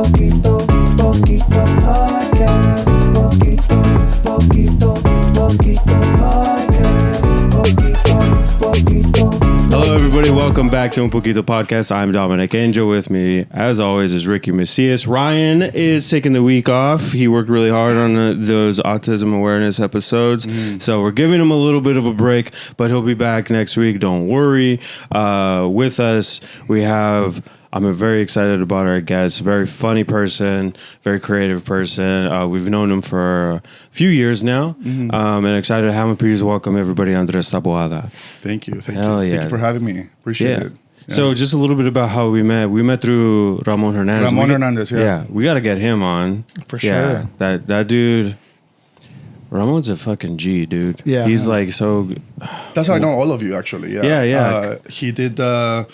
Poquito, Poquito Podcast. Poquito Podcast. Poquito. Hello, everybody. Welcome back to Poquito Podcast. I'm Dominic. Angel. With me, as always, is Ricky Macias. Ryan is taking the week off. He worked really hard on those autism awareness episodes. So we're giving him a little bit of a break, but he'll be back next week. Don't worry. With us, we have... I'm very excited about our guest. Very funny person, very creative person. We've known him for a few years now, and excited to have him. Please welcome everybody, Andres Taboada. Thank you. Thank you for having me. Appreciate it. Yeah. So just a little bit about how we met. We met through Ramon Hernandez. Hernandez, yeah. Yeah, we got to get him on. For sure. Yeah, that dude... Ramon's a fucking G, dude. Yeah. He's like so... That's how I know all of you, actually. Yeah. He did the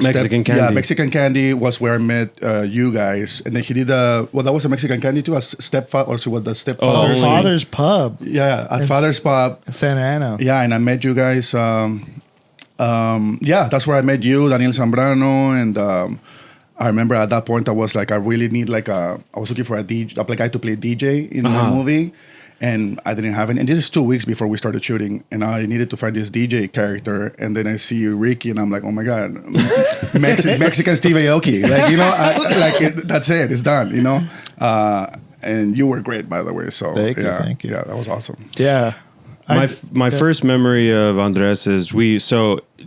Mexican candy. Yeah, Mexican candy was where I met you guys, and then he did that was a Mexican candy too. A stepfather, or what the stepfather's Father's Pub. Yeah, at Father's Pub, Santa Ana. Yeah, and I met you guys. That's where I met you, Daniel Zambrano, and I remember at that point I was like, I really need I was looking for a guy to play DJ in my movie. And I didn't have any. And this is 2 weeks before we started shooting. And I needed to find this DJ character. And then I see Ricky, and I'm like, oh my God, Mexican Steve Aoki. That's it. It's done, And you were great, by the way. So Thank you. Yeah, that was awesome. Yeah. My first memory of Andres is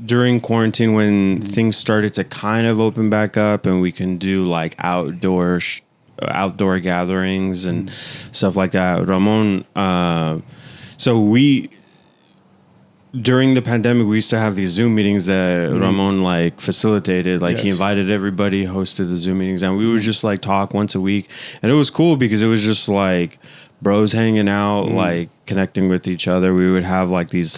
during quarantine when things started to kind of open back up and we can do like outdoor gatherings and stuff like that. Ramon, during the pandemic, we used to have these Zoom meetings that Ramon facilitated. He invited everybody, hosted the Zoom meetings, and we would just talk once a week. And it was cool because it was just bros hanging out, connecting with each other. We would have these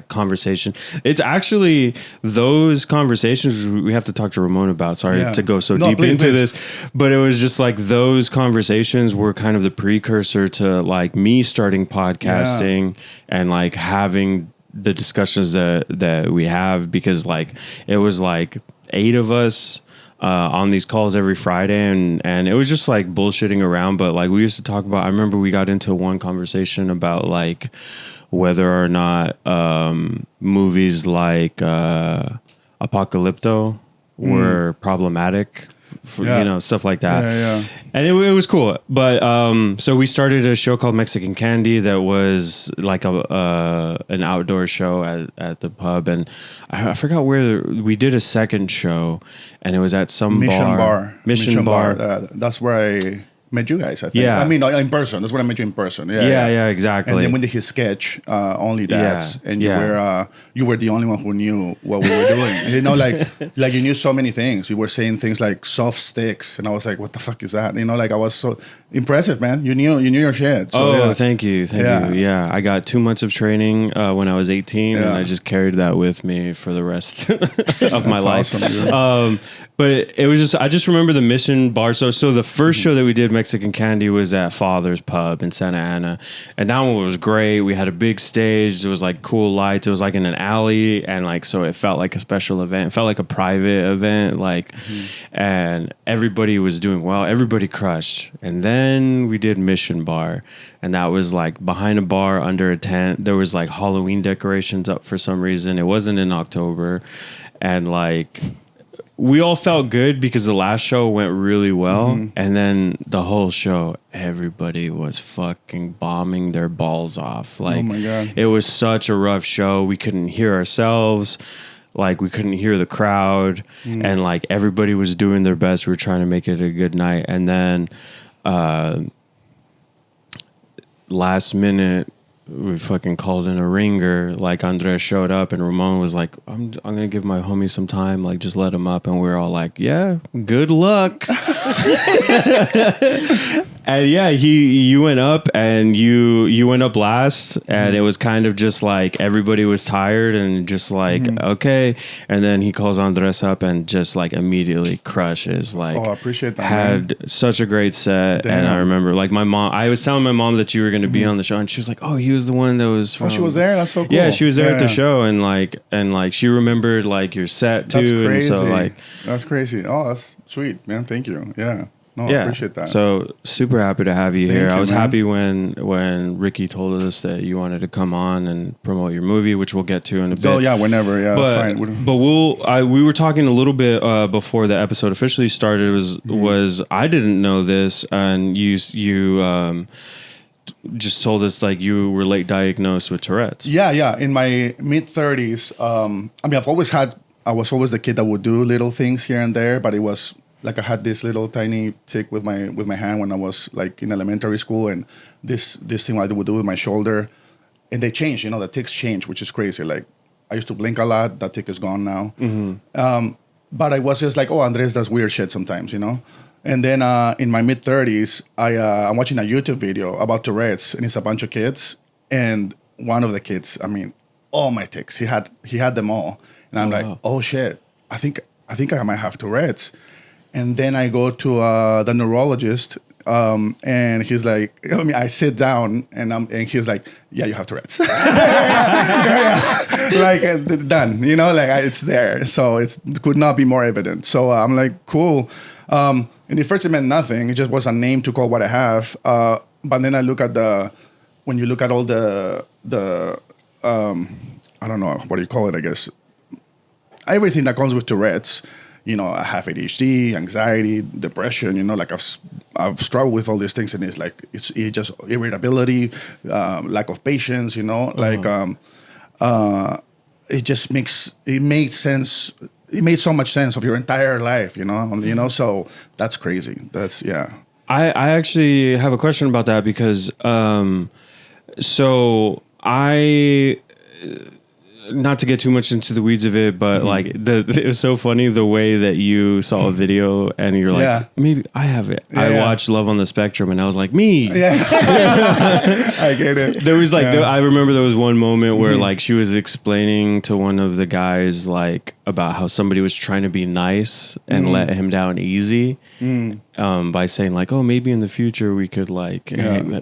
conversations. It's actually those conversations we have to talk to Ramon about. Sorry to go so deep into this, but it was just those conversations were kind of the precursor to me starting podcasting and having the discussions that we have, because it was 8 of us on these calls every Friday, and it was just bullshitting around, but we used to talk about, I remember we got into one conversation about whether or not movies like Apocalypto were problematic, stuff like that. And it was cool. But so we started a show called Mexican Candy that was an outdoor show at the pub, and I forgot where we did a second show, and it was at some Mission bar. That's where I met you guys, I think. Yeah. I mean, in person. That's when I met you in person. Yeah, exactly. And then when did his sketch, Only Dads, and you were the only one who knew what we were doing. And, you knew so many things. You were saying things like soft sticks, and I was like, what the fuck is that? I was so impressive, man. You knew your shit. So, thank you. Yeah, I got 2 months of training when I was 18, and I just carried that with me for the rest of my life. Awesome, but it was just, I just remember the Mission Bar. So the first show that we did, Mexican Candy, was at Father's Pub in Santa Ana, and that one was great. We had a big stage. It was cool lights. It was in an alley, and so it felt like a special event. It felt like a private event, and everybody was doing well. Everybody crushed. And then we did Mission Bar, and that was behind a bar under a tent. There was Halloween decorations up for some reason. It wasn't in October, and we all felt good because the last show went really well. And then the whole show, everybody was fucking bombing their balls off. Oh my God. It was such a rough show. We couldn't hear ourselves. We couldn't hear the crowd. And everybody was doing their best. We were trying to make it a good night. And then last minute, we fucking called in a ringer. Andres showed up, and Ramon was like, I'm gonna give my homie some time, just let him up. And we were all like, yeah, good luck. And yeah, you went up and you went up last, and it was kind of just like everybody was tired and just like okay, and then he calls Andres up and just like immediately crushes. Like, I appreciate that. Had such a great set, and I remember like my mom. I was telling my mom that you were going to be on the show, and she was like, "Oh, he was the one that was." From, she was there. That's so cool. Yeah, she was there at the show, and like she remembered like your set too. That's crazy. And so like that's crazy. Oh, that's sweet, man. Thank you. Yeah. No, yeah, I appreciate that. So super happy to have you here. You, I was man. happy when Ricky told us that you wanted to come on and promote your movie, which we'll get to in a bit. Oh yeah, whenever. Yeah, that's fine. But we were talking a little bit before the episode officially started. Was I didn't know this, and you just told us like you were late diagnosed with Tourette's. Yeah. In my mid-30s, I mean, I was always the kid that would do little things here and there, but it was like I had this little tiny tick with my hand when I was like in elementary school, and this thing I would do with my shoulder, and they changed. The ticks change, which is crazy. Like I used to blink a lot. That tick is gone now. But I was just like, oh, Andres does weird shit sometimes, And then in my mid-30s, I'm watching a YouTube video about Tourette's, and it's a bunch of kids, and one of the kids, I mean, all my tics, he had them all, and I'm like, oh shit, I think I might have Tourette's. And then I go to the neurologist, and he's like, I sit down, and he's like, yeah, you have Tourette's. Like, done, it's there. So it could not be more evident. So I'm like, cool. And at first it meant nothing. It just was a name to call what I have. But then I look at when you look at all the I don't know, what do you call it, I guess, everything that comes with Tourette's, I have ADHD, anxiety, depression, like I've struggled with all these things, and it's like, it's just irritability, lack of patience, like, it made sense. It made so much sense of your entire life, so that's crazy. That's, yeah. I actually have a question about that because, so not to get too much into the weeds of it, but like it was so funny the way that you saw a video and you're like, maybe I have it. I watched Love on the Spectrum and I was like, me. Yeah. I get it. There was like, I remember there was one moment where like she was explaining to one of the guys like about how somebody was trying to be nice and let him down easy by saying like, oh, maybe in the future we could like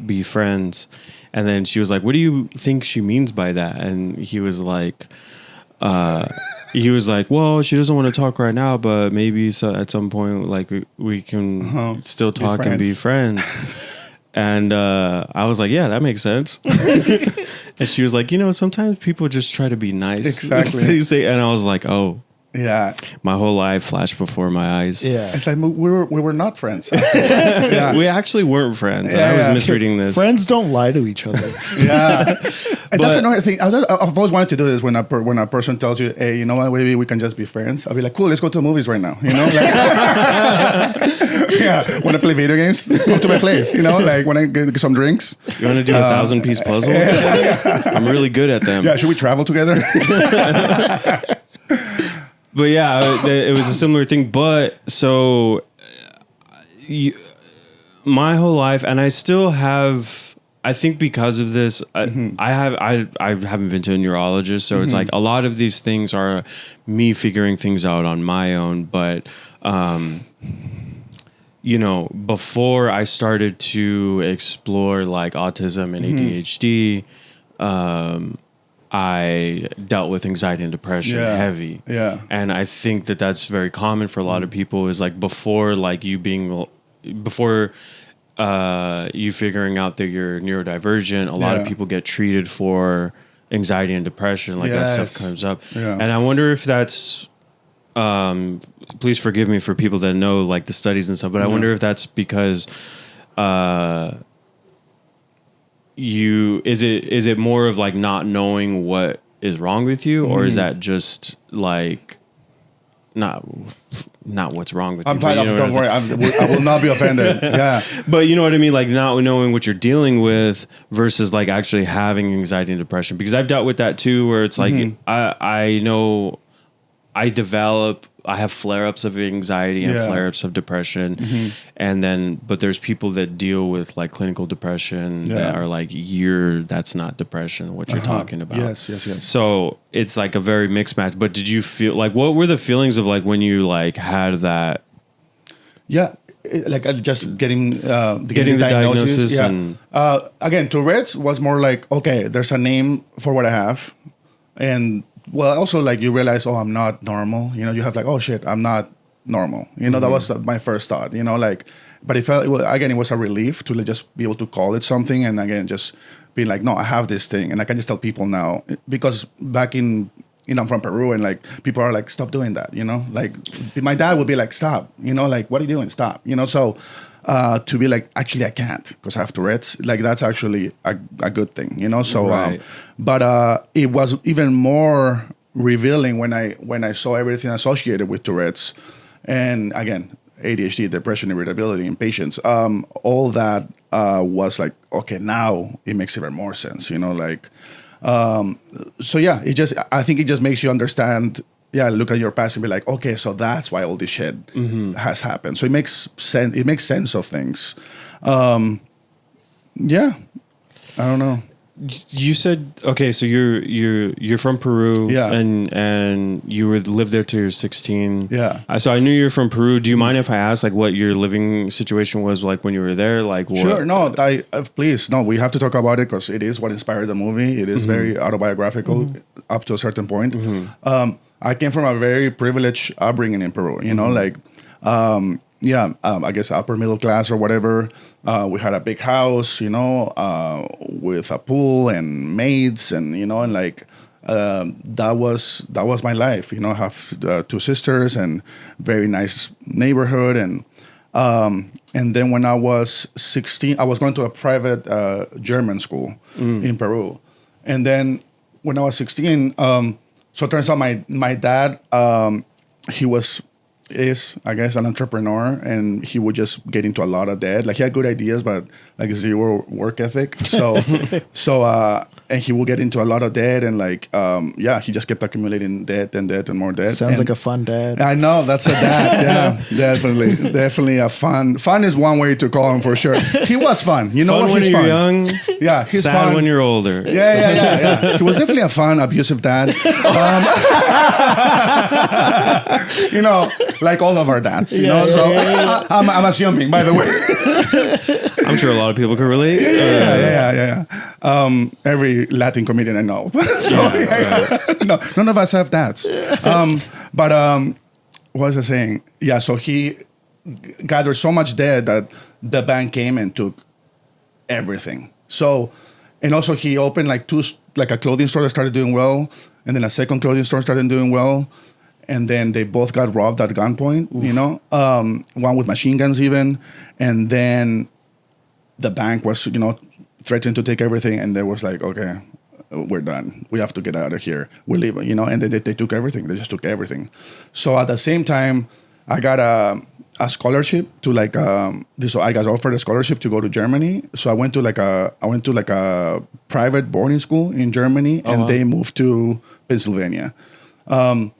be friends. And then she was like, what do you think she means by that? And he was like, well, she doesn't want to talk right now, but maybe at some point, like we can still talk and be friends. And I was like, yeah, that makes sense. And she was like, sometimes people just try to be nice. Exactly. And I was like, oh. Yeah, my whole life flashed before my eyes. Yeah, it's like we were not friends. We actually weren't friends. I was misreading this. Friends don't lie to each other. Yeah, and that's another thing. I've always wanted to do this when a person tells you, "Hey, you know what? Maybe we can just be friends." I'll be like, "Cool, let's go to the movies right now." Yeah, want to play video games? Go to my place. Like want to get some drinks. You want to do a 1,000-piece puzzle? I'm really good at them. Yeah, should we travel together? But yeah, it was a similar thing. But so my whole life, and I still have, I think because of this, I haven't been to a neurologist. So it's like a lot of these things are me figuring things out on my own. But, before I started to explore like autism and ADHD, I dealt with anxiety and depression heavy. Yeah. And I think that that's very common for a lot of people is like before you figuring out that you're neurodivergent, a lot of people get treated for anxiety and depression. Like that stuff comes up. Yeah. And I wonder if that's, please forgive me for people that know like the studies and stuff, but I wonder if that's because, is it more of like not knowing what is wrong with you, or is that just like not what's wrong with you? I'm fine. Don't worry. I will not be offended. Yeah, but you know what I mean, like not knowing what you're dealing with versus like actually having anxiety and depression. Because I've dealt with that too, where it's like I know I have flare-ups of anxiety and flare-ups of depression. And then, but there's people that deal with like clinical depression that are like, that's not depression, what you're talking about. Yes. So it's like a very mixed match. But did you feel like, what were the feelings of like when you like had that? Yeah. Like just getting the diagnosis yeah. and Again, Tourette's was more like, okay, there's a name for what I have. And well, also like you realize, oh, I'm not normal. You know, you have like, oh shit, I'm not normal. You know, that was my first thought, you know, like, but it was a relief to like, just be able to call it something. And again, just be like, no, I have this thing. And I can just tell people now, because back in, you know, I'm from Peru, and like people are like, stop doing that, you know, like my dad would be like, stop, you know, like, what are you doing? Stop, you know. So to be like, actually, I can't because I have Tourette's, like that's actually a good thing, you know. So, right. But it was even more revealing when I saw everything associated with Tourette's, and again, ADHD, depression, irritability, impatience, all that was like, okay, now it makes even more sense, you know, like. So yeah, I think it just makes you understand. Yeah, look at your past and be like, okay, so that's why all this shit has happened. So it makes sense. It makes sense of things. Yeah, I don't know. You said, okay, so you're from Peru, Yeah. and you lived there till you're 16. Yeah. So I knew you're from Peru. Do you mind if I ask like what your living situation was like when you were there? Like what? Sure, no, please, no, we have to talk about it because it is what inspired the movie. It is very autobiographical up to a certain point. I came from a very privileged upbringing in Peru, you know, like, I guess upper middle class or whatever. We had a big house, you know, with a pool and maids, and you know, and like that was my life. You know, I have 2 sisters and very nice neighborhood, and then when I was 16, I was going to a private German school in Peru, and then when I was 16, so it turns out my dad, is I guess an entrepreneur, and he would just get into a lot of debt. Like he had good ideas, but like zero work ethic. So and he would get into a lot of debt, and like he just kept accumulating debt and more debt. Sounds like a fun dad. I know, that's a dad. Yeah, definitely a fun is one way to call him for sure. He was fun. You know Fun what? when He's you're fun. young. Yeah, he's Sad fun when you're older. Yeah. He was definitely a fun, abusive dad. You know, like all of our dads, you know. So I'm assuming, by the way. I'm sure a lot of people can relate. Yeah. Every Latin comedian I know. So, no, none of us have dads. But what was I saying? Yeah, so he gathered so much debt that the bank came and took everything. So, and also he opened like a clothing store that started doing well, and then a second clothing store started doing well, and then they both got robbed at gunpoint. Oof. You know, one with machine guns even, and then the bank was, you know, threatening to take everything, and they was like, okay, we're done. We have to get out of here. We're leaving, you know, and they took everything. They just took everything. So at the same time, I got a scholarship to like, so I got offered a scholarship to go to Germany. So I went to like a private boarding school in Germany, and they moved to Pennsylvania. And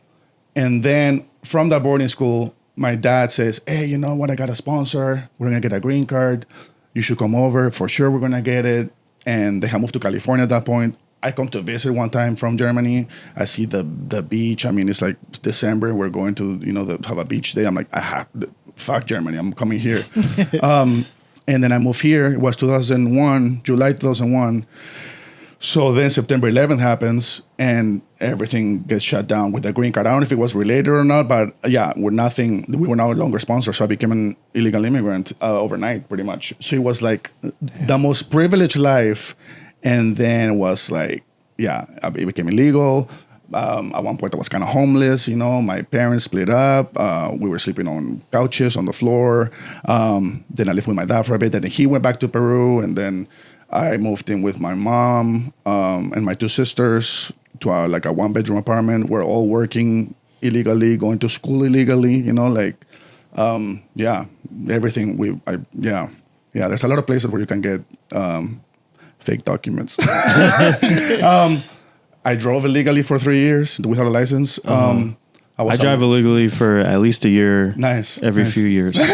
then from that boarding school, my dad says, hey, you know what? I got a sponsor. We're going to get a green card. You should come over. For sure, we're going to get it. And they had moved to California at that point. I come to visit one time from Germany. I see the beach. I mean, it's like December. We're going to, you know, have a beach day. I'm like, fuck Germany. I'm coming here. And then I moved here. It was July 2001. So then September 11th happens, and everything gets shut down with the green card. I don't know if it was related or not, but yeah, we were no longer sponsored. So I became an illegal immigrant overnight, pretty much. So it was like the most privileged life. And then it was like, it became illegal. At one point I was kind of homeless, you know, my parents split up. We were sleeping on couches on the floor. Then I lived with my dad for a bit. Then he went back to Peru, and then I moved in with my mom and my 2 sisters to a 1-bedroom apartment. We're all working illegally, going to school illegally, you know, like, everything. There's a lot of places where you can get fake documents. I drove illegally for 3 years without a license. I drive illegally for at least a year. Nice. Every few years. Is it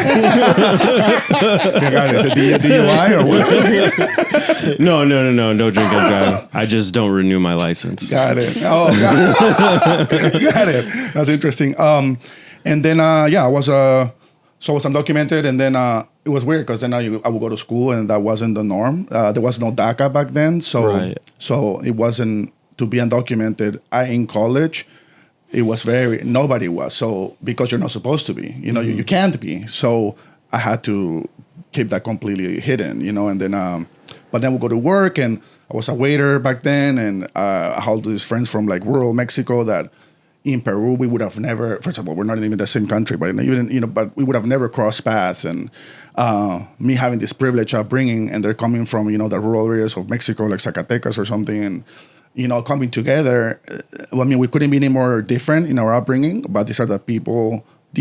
DUI or what? No, drink and drive. I just don't renew my license. Got it. Oh, got it. That's interesting. And then, I was so I was undocumented, and then it was weird because then I would go to school, and that wasn't the norm. There was no DACA back then, so it wasn't to be undocumented. In college, it was nobody was. So because you're not supposed to be, you can't be. So I had to keep that completely hidden, and then, but then we go to work, and I was a waiter back then, and I had these friends from like rural Mexico that in Peru we would have never. First of all, we're not even the same country, but even but we would have never crossed paths. And me having this privilege upbringing, and they're coming from the rural areas of Mexico, like Zacatecas or something, and coming together. We couldn't be any more different in our upbringing. But these are the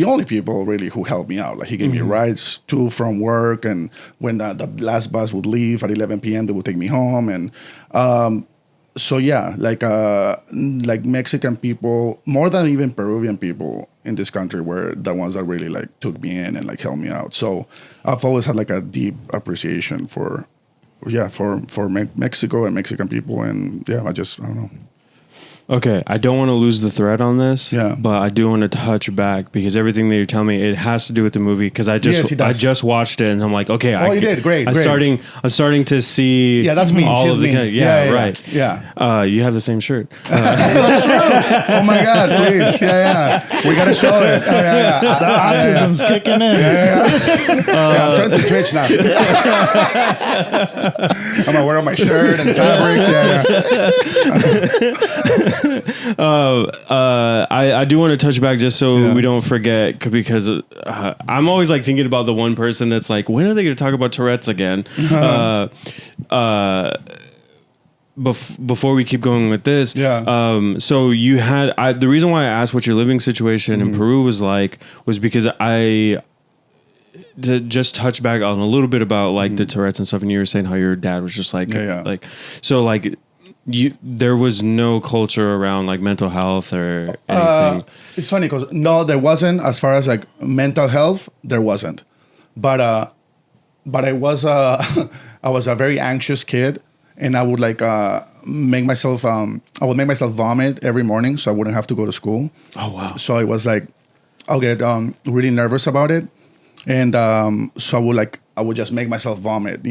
only people really who helped me out. Like he gave me rides to from work, and when the last bus would leave at 11 p.m., they would take me home. And so yeah, like Mexican people, more than even Peruvian people in this country, were the ones that really like took me in and like helped me out. So I've always had like a deep appreciation for Mexico and Mexican people, and I don't know. Okay, I don't want to lose the thread on this, but I do want to touch back because everything that you're telling me, it has to do with the movie because I just watched it and I'm like, okay, you did great. I'm starting to see. Yeah, that's me. All He's of the me. Right. Yeah. You have the same shirt. That's true. Oh my God, please. Yeah. We gotta show it. Yeah. The autism's kicking in. I'm starting to twitch now. I'm gonna wear my shirt and fabrics. I do want to touch back just so we don't forget because I'm always like thinking about the one person that's like, when are they going to talk about Tourette's again? Before we keep going with this, so you had the reason why I asked what your living situation in Peru was like was because to just touch back on a little bit about like the Tourette's and stuff, and you were saying how your dad was just like like so like. There was no culture around like mental health or anything. It's funny because there wasn't. As far as like mental health, there wasn't. But I was I was a very anxious kid, and I would like make myself vomit every morning so I wouldn't have to go to school. Oh wow! So it was like I'll get really nervous about it, and so I would just make myself vomit,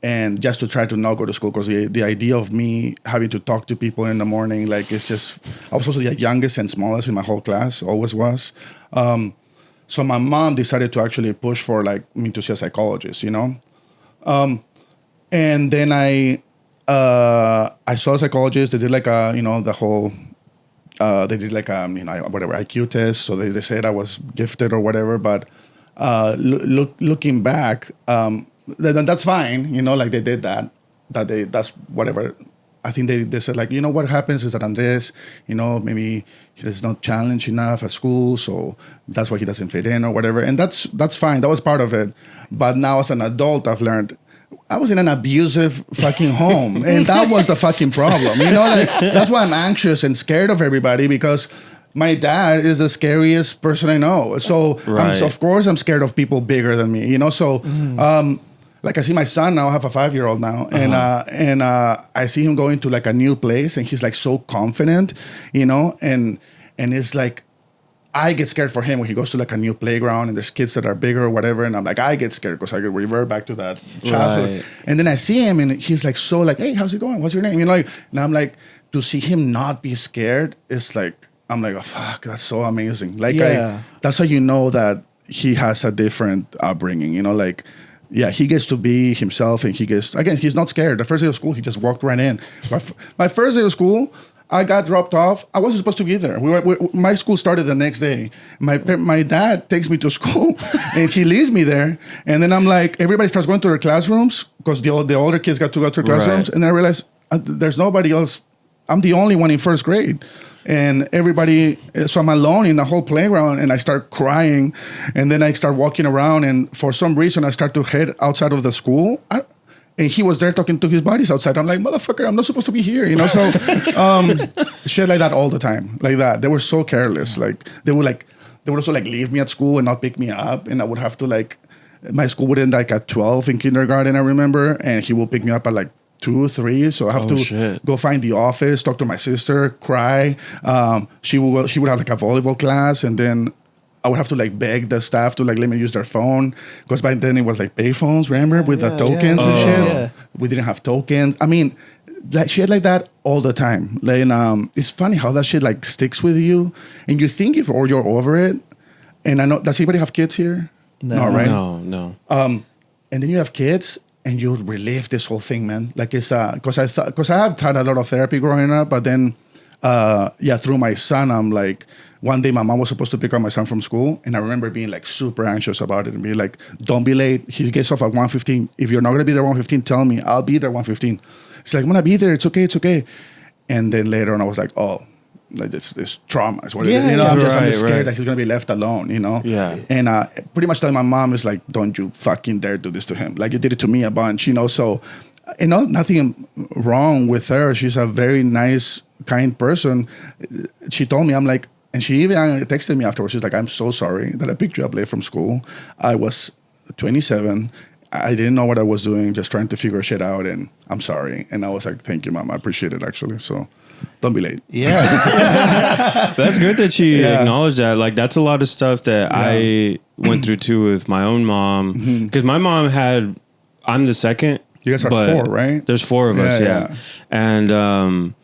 and just to try to not go to school because the idea of me having to talk to people in the morning, like it's just, I was also the youngest and smallest in my whole class, always was. So my mom decided to actually push for like me to see a psychologist, And then I saw a psychologist. They did like the whole, they did like whatever IQ test. So they said I was gifted or whatever. But looking back, then that's fine, like they did that. That's whatever. I think they said like, what happens is that Andres, maybe he's not challenged enough at school, so that's why he doesn't fit in or whatever. And that's fine. That was part of it. But now as an adult, I've learned I was in an abusive fucking home, and that was the fucking problem. That's why I'm anxious and scared of everybody because my dad is the scariest person I know. So of course I'm scared of people bigger than me. So. Like I see my son now, I have a 5-year-old now, and I see him going to like a new place, and he's like so confident, and it's like I get scared for him when he goes to like a new playground and there's kids that are bigger or whatever, and I'm like I get scared because I could revert back to that childhood. Right. And then I see him, and he's like so like, hey, how's it going? What's your name? And I'm like, to see him not be scared, it's like I'm like, oh fuck, that's so amazing. Like that's how you know that he has a different upbringing, Yeah, he gets to be himself, and he's not scared. The first day of school, he just walked right in. My first day of school, I got dropped off. I wasn't supposed to be there. My school started the next day. My dad takes me to school, and he leaves me there. And then I'm like, everybody starts going to their classrooms because the older kids got to go to their classrooms. Right. And then I realized there's nobody else. I'm the only one in first grade. And everybody, so I'm alone in the whole playground, and I start crying, and then I start walking around, and for some reason I start to head outside of the school, And he was there talking to his buddies outside. I'm like, motherfucker, I'm not supposed to be here, So, shit like that all the time, like that. They were so careless. Like they would also like leave me at school and not pick me up, and I would have to like, my school would end like at 12 in kindergarten, I remember, and he will pick me up at like 2, 3. So I have to go find the office, talk to my sister, cry. She would have like a volleyball class, and then I would have to like beg the staff to like let me use their phone, because by then it was like pay phones, remember, with the tokens and shit. Yeah. We didn't have tokens. I mean, like shit like that all the time. Like, it's funny how that shit like sticks with you, and you think you're over it. And I know, does anybody have kids here? No, right? No. And then you have kids, and you relive this whole thing, man. Like it's because I have had a lot of therapy growing up, but then through my son, I'm like, one day my mom was supposed to pick up my son from school, and I remember being like super anxious about it and being like, don't be late. He gets off at 1:15. If you're not gonna be there 1:15, tell me. I'll be there 1:15. It's like, I'm gonna be there. It's okay. And then later on, I was like, oh, like it's trauma. It's what it is. I'm just scared that he's gonna be left alone. Yeah. And pretty much telling my mom is like, don't you fucking dare do this to him. Like you did it to me a bunch. So, nothing wrong with her. She's a very nice, kind person. She told me, I'm like, and she even texted me afterwards. She's like, I'm so sorry that I picked you up late from school. I was 27. I didn't know what I was doing, just trying to figure shit out, and I'm sorry. And I was like, thank you, Mom. I appreciate it, actually. So don't be late. Yeah. That's good that she acknowledged that. Like, that's a lot of stuff that I went through too with my own mom. Because my mom I'm the second. You guys are 4, right? There's 4 of us, yeah. And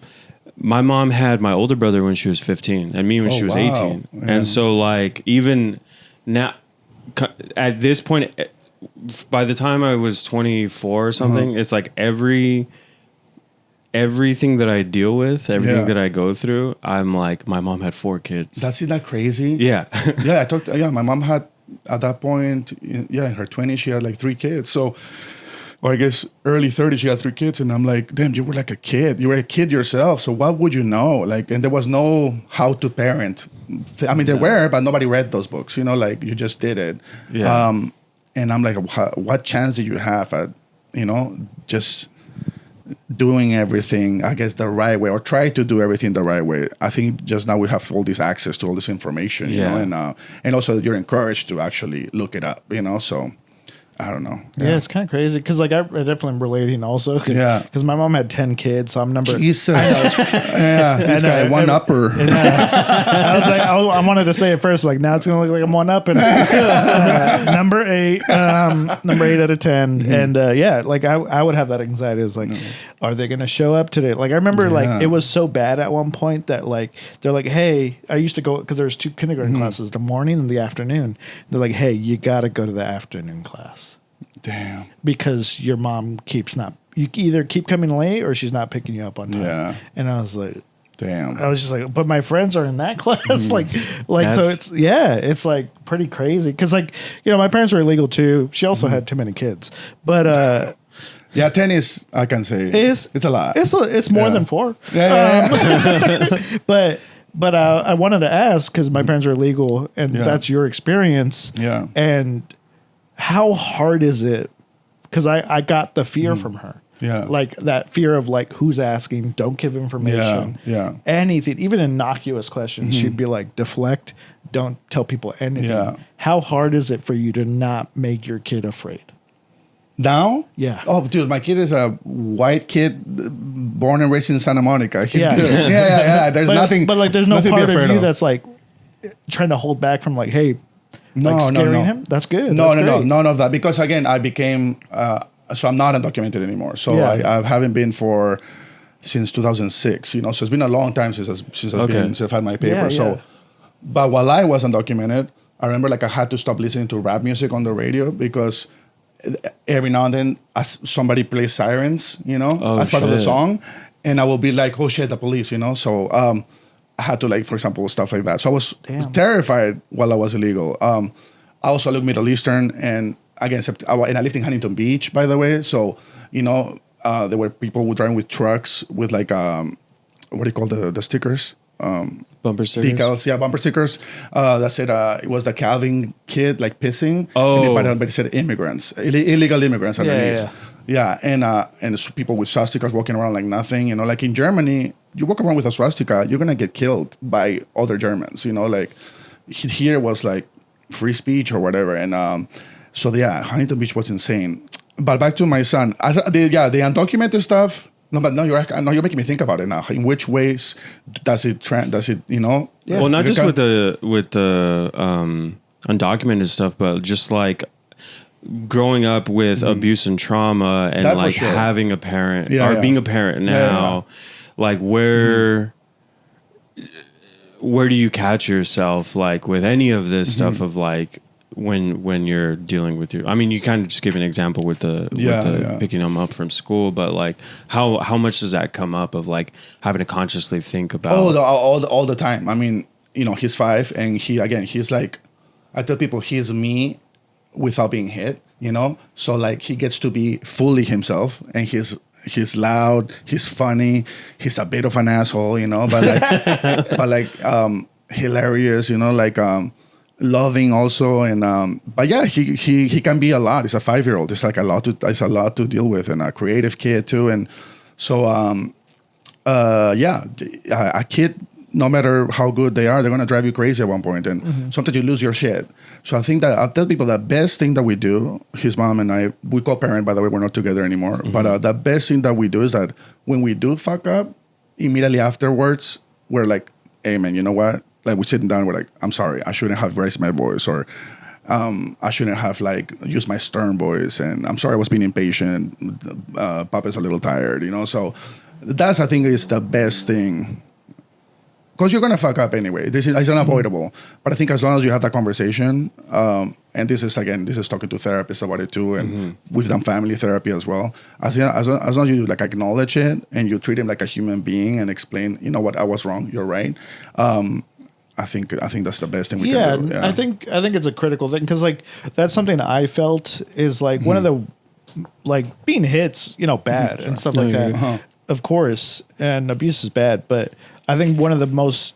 my mom had my older brother when she was 15 and me when she was 18. Yeah. And so, like, even now, at this point, by the time I was 24 or something, it's like everything that I deal with, everything that I go through, I'm like, my mom had 4 kids. Isn't that crazy? Yeah. My mom had, at that point, in her 20s, she had like 3 kids. So, or I guess early 30s, she had 3 kids. And I'm like, damn, you were like a kid. You were a kid yourself. So what would you know? Like, and there was no how to parent. I mean, there were, but nobody read those books, like you just did it. Yeah. And I'm like, what chance do you have at, just doing everything, I guess, the right way, or try to do everything the right way? I think just now we have all this access to all this information, you know, and also you're encouraged to actually look it up, so I don't know. Yeah, it's kind of crazy because, like, I definitely am relating also. Because my mom had 10 kids, so I'm number. Jesus. This guy, one upper. I was like, I wanted to say it first, like, now it's gonna look like I'm one up, and number 8 out of 10, and like I would have that anxiety. Is like, are they gonna show up today? Like, I remember, like, it was so bad at one point that, like, they're like, hey, I used to go because there was 2 kindergarten classes, the morning and the afternoon. They're like, hey, you got to go to the afternoon class. Damn. Because your mom you either keep coming late or she's not picking you up on time. Yeah. And I was like, damn. I was just like, but my friends are in that class. So it's like pretty crazy. Cause, like, my parents were illegal too. She also had too many kids, but, 10 is, I can say, it's a lot. It's more than 4. But I wanted to ask, cause my parents are illegal and that's your experience. Yeah. And how hard is it? Because I got the fear from her. Yeah. Like that fear of, like, who's asking, don't give information. Yeah. Anything, even innocuous questions, she'd be like, deflect, don't tell people anything. Yeah. How hard is it for you to not make your kid afraid? Now? Yeah. Oh, dude, my kid is a white kid born and raised in Santa Monica. He's good. There's nothing. But, like, there's no part of you of. that's, like, trying to hold back from, like, hey, scaring him? That's good. No, none of that. Because, again, I became, so I'm not undocumented anymore. So I haven't been since 2006, so it's been a long time since I've had my paper. So, but while I was undocumented, I remember, like, I had to stop listening to rap music on the radio because every now and then somebody plays sirens, as part of the song. And I will be like, oh shit, the police, So, I had to, like, for example, stuff like that. So I was terrified while I was illegal. I also look Middle Eastern, and again, and I lived in Huntington Beach, by the way. So, there were people who driving with trucks with, like, what do you call the stickers? Bumper stickers. decals, bumper stickers that said it was the Calvin kid like pissing. Oh. But it said immigrants, illegal immigrants underneath. And people with swastikas walking around like nothing. You know, like in Germany, you walk around with a swastika, you're gonna get killed by other Germans. You know, like here was like free speech or whatever. And Huntington Beach was insane. But back to my son, the undocumented stuff. No, but no, you're making me think about it now. In which ways does it, you know? Yeah. Well, not just with the undocumented stuff, but just like growing up with abuse and trauma and that like having a parent being a parent now, like where do you catch yourself like with any of this stuff of like when you're dealing with your, I mean, you kind of just gave an example with the picking them up from school, but like how much does that come up of like having to consciously think about all the time. I mean, you know, he's 5 and he's like, I tell people he's me without being hit, you know? So like he gets to be fully himself and he's loud, he's funny, he's a bit of an asshole, you know, but like hilarious, you know, like loving also, and but yeah, he can be a lot. He's a 5-year-old. It's like a lot to deal with, and a creative kid too. And so a kid, no matter how good they are, they're gonna drive you crazy at one point, and sometimes you lose your shit. So I think that I'll tell people the best thing that we do, his mom and I, we co-parent, by the way, we're not together anymore. But the best thing that we do is that when we do fuck up, immediately afterwards, we're like, hey man, you know what? Like we're sitting down, we're like, I'm sorry, I shouldn't have raised my voice, or I shouldn't have like used my stern voice, and I'm sorry I was being impatient. Papa's a little tired, you know. So that's, I think, is the best thing, because you're gonna fuck up anyway. It's unavoidable. But I think as long as you have that conversation, and this is talking to therapists about it too, and we've done family therapy as well. As long as you like acknowledge it and you treat him like a human being and explain, you know what, I was wrong, you're right. I think that's the best thing we can do. Yeah, I think it's a critical thing, because like that's something I felt is like one of the, like being hit's, you know, bad and stuff like that. Of course, and abuse is bad, but I think one of the most,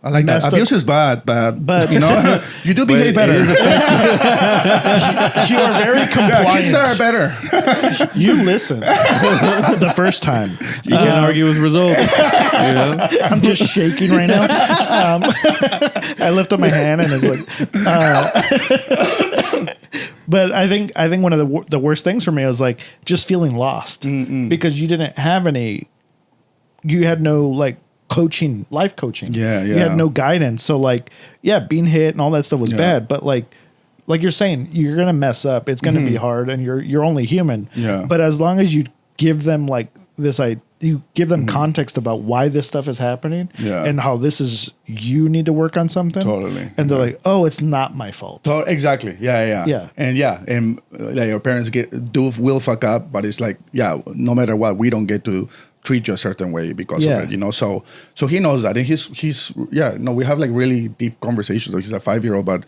I like that. Abuse is bad, but you know, you do behave better. You are very compliant. Kids are better. You listen the first time. You can't argue with results. You know? I'm just shaking right now. I lift up my hand and it's like. But I think one of the worst things for me was like just feeling lost because you didn't have any. You had no like life coaching. Yeah. You had no guidance. So like, being hit and all that stuff was bad. But like you're saying, you're gonna mess up. It's gonna be hard, and you're only human. Yeah. But as long as you give them like this, you give them context about why this stuff is happening, and how this is, you need to work on something. Totally. And they're like, oh, it's not my fault. Exactly. Yeah. And like your parents will fuck up, but it's like, no matter what, we don't get to treat you a certain way because of it, you know. So he knows that, and he's we have like really deep conversations. So he's a 5-year-old, but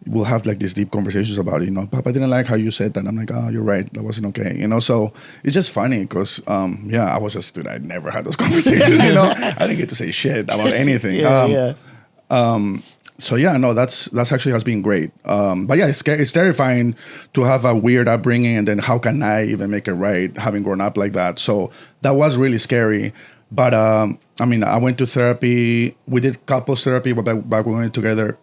we'll have like these deep conversations about it. You know, Papa didn't like how you said that. I'm like, oh, you're right, that wasn't okay. You know, so it's just funny because I was just, dude, I never had those conversations. You know, I didn't get to say shit about anything. So that's actually has been great. But yeah, it's terrifying to have a weird upbringing, and then how can I even make it right having grown up like that? So that was really scary. But I mean, I went to therapy. We did couples therapy back when we were together.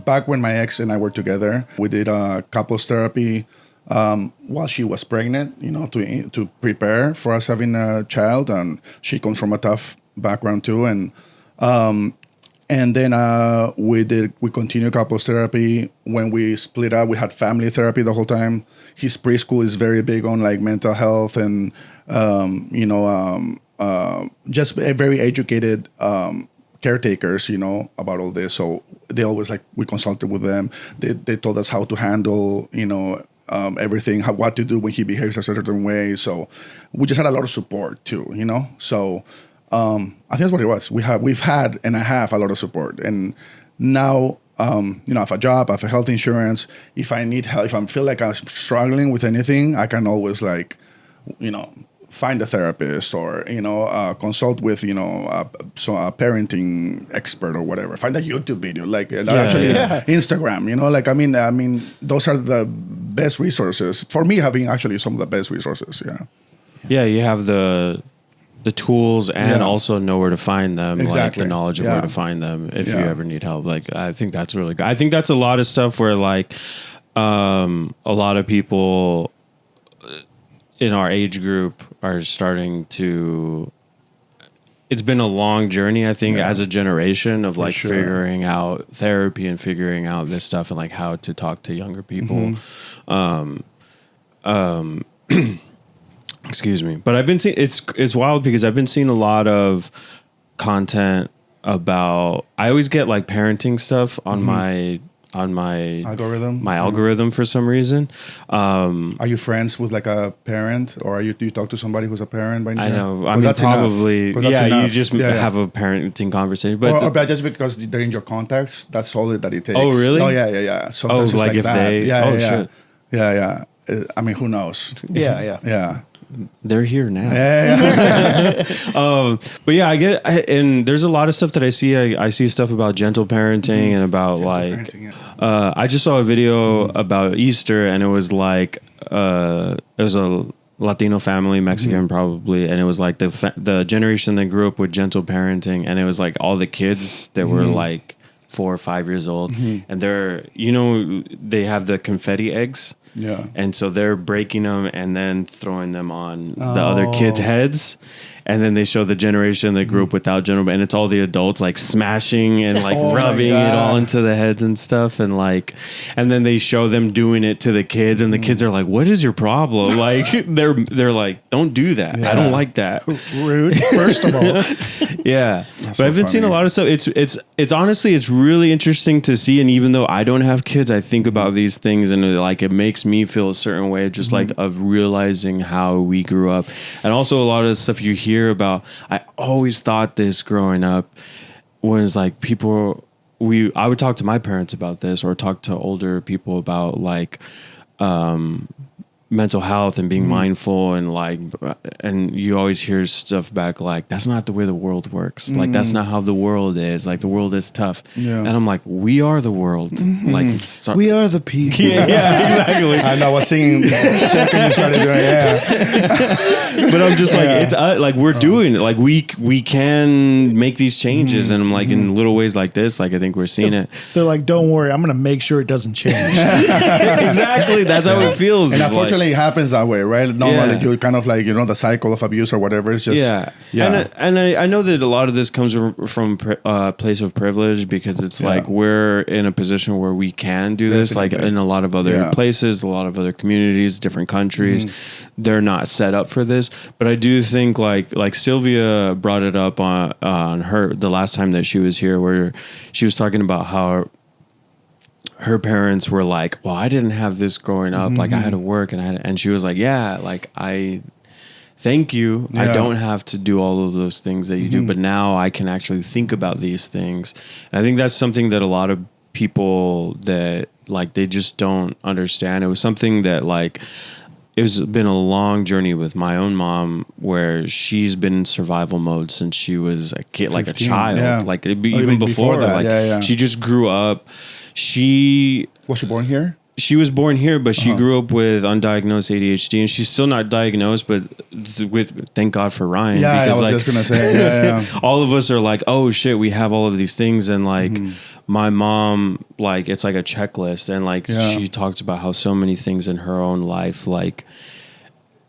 Back when my ex and I were together, we did couples therapy while she was pregnant. You know, to prepare for us having a child, and she comes from a tough background too, and then we continued couples therapy. When we split up, we had family therapy the whole time. His preschool is very big on like mental health and just a very educated caretakers, you know, about all this. So they always we consulted with them. They told us how to handle, you know, everything, what to do when he behaves a certain way. So we just had a lot of support too, you know. So I think that's what it was. We've had and I have a lot of support, and now you know, I have a job, I have a health insurance. If I need help, if I feel like I'm struggling with anything, I can always like, you know, find a therapist or consult with a parenting expert or whatever. Find a YouTube video, Instagram. I mean, those are the best resources for me. Having actually some of the best resources. Yeah, you have the tools and also know where to find them, like the knowledge of where to find them if you ever need help. Like, I think that's really good. I think that's a lot of stuff where like a lot of people in our age group are starting to. It's been a long journey, I think, as a generation of like figuring out therapy and figuring out this stuff and like how to talk to younger people. Excuse me, but I've been seeing it's wild because I've been seeing a lot of content about. I always get like parenting stuff on my algorithm for some reason. Are you friends with like a parent, or do you talk to somebody who's a parent by any chance? I know. I mean, probably. You just have a parenting conversation, but just because they're in your contacts, that's all that it takes. Oh, really? Oh, yeah. Sometimes it's like if that. Shit. I mean, who knows? Yeah. They're here now. Yeah. But yeah, and there's a lot of stuff that I see. I see stuff about gentle parenting and about I just saw a video about Easter, and it was like it was a Latino family, Mexican probably, and it was like the generation that grew up with gentle parenting, and it was like all the kids that were like 4 or 5 years old, and they have the confetti eggs. Yeah. And so they're breaking them and then throwing them on the other kids' heads. And then they show the generation that grew up without gentle, and it's all the adults like smashing and like rubbing it all into the heads and stuff. And like, and then they show them doing it to the kids, and the kids are like, "What is your problem?" Like they're like, "Don't do that. I don't like that." Rude, first of all. Yeah. That's But I've been seeing a lot of stuff. It's honestly, it's really interesting to see. And even though I don't have kids, I think about these things, and it makes me feel a certain way, just like of realizing how we grew up. And also a lot of the stuff you hear about, I always thought this growing up was like I would talk to my parents about this, or talk to older people about like mental health and being mindful, and you always hear stuff back like, that's not the way the world works. Like, that's not how the world is. Like, the world is tough. Yeah. And I'm like, we are the world. Like, we are the people. Yeah, exactly. I know. I was singing second you started doing But I'm just like, it's like we're doing it. Like we can make these changes, and I'm like, in little ways like this, like I think we're seeing it. They're like, don't worry, I'm gonna make sure it doesn't change. Exactly. That's how it feels. And unfortunately, it happens that way, right? Normally, you kind of like, the cycle of abuse or whatever. It's just And I know that a lot of this comes from a place of privilege, because it's like we're in a position where we can do this. Like in a lot of other places, a lot of other communities, different countries, they're not set up for this. But I do think like Sylvia brought it up on the last time that she was here, where she was talking about how her parents were like, well, I didn't have this growing up. Like I had to work, and she was like, yeah, like thank you. Yeah. I don't have to do all of those things that you do, but now I can actually think about these things. And I think that's something that a lot of people that like, they just don't understand. It was something that like, it's been a long journey with my own mom, where she's been in survival mode since she was a kid, 15, like a child, like even before that. Like she just grew up. Was she born here? She was born here, but she grew up with undiagnosed ADHD, and she's still not diagnosed, but thank God for Ryan. Yeah, because I was just going to say, all of us are like, oh shit, we have all of these things. And like my mom, like, it's like a checklist. And like, she talked about how so many things in her own life, like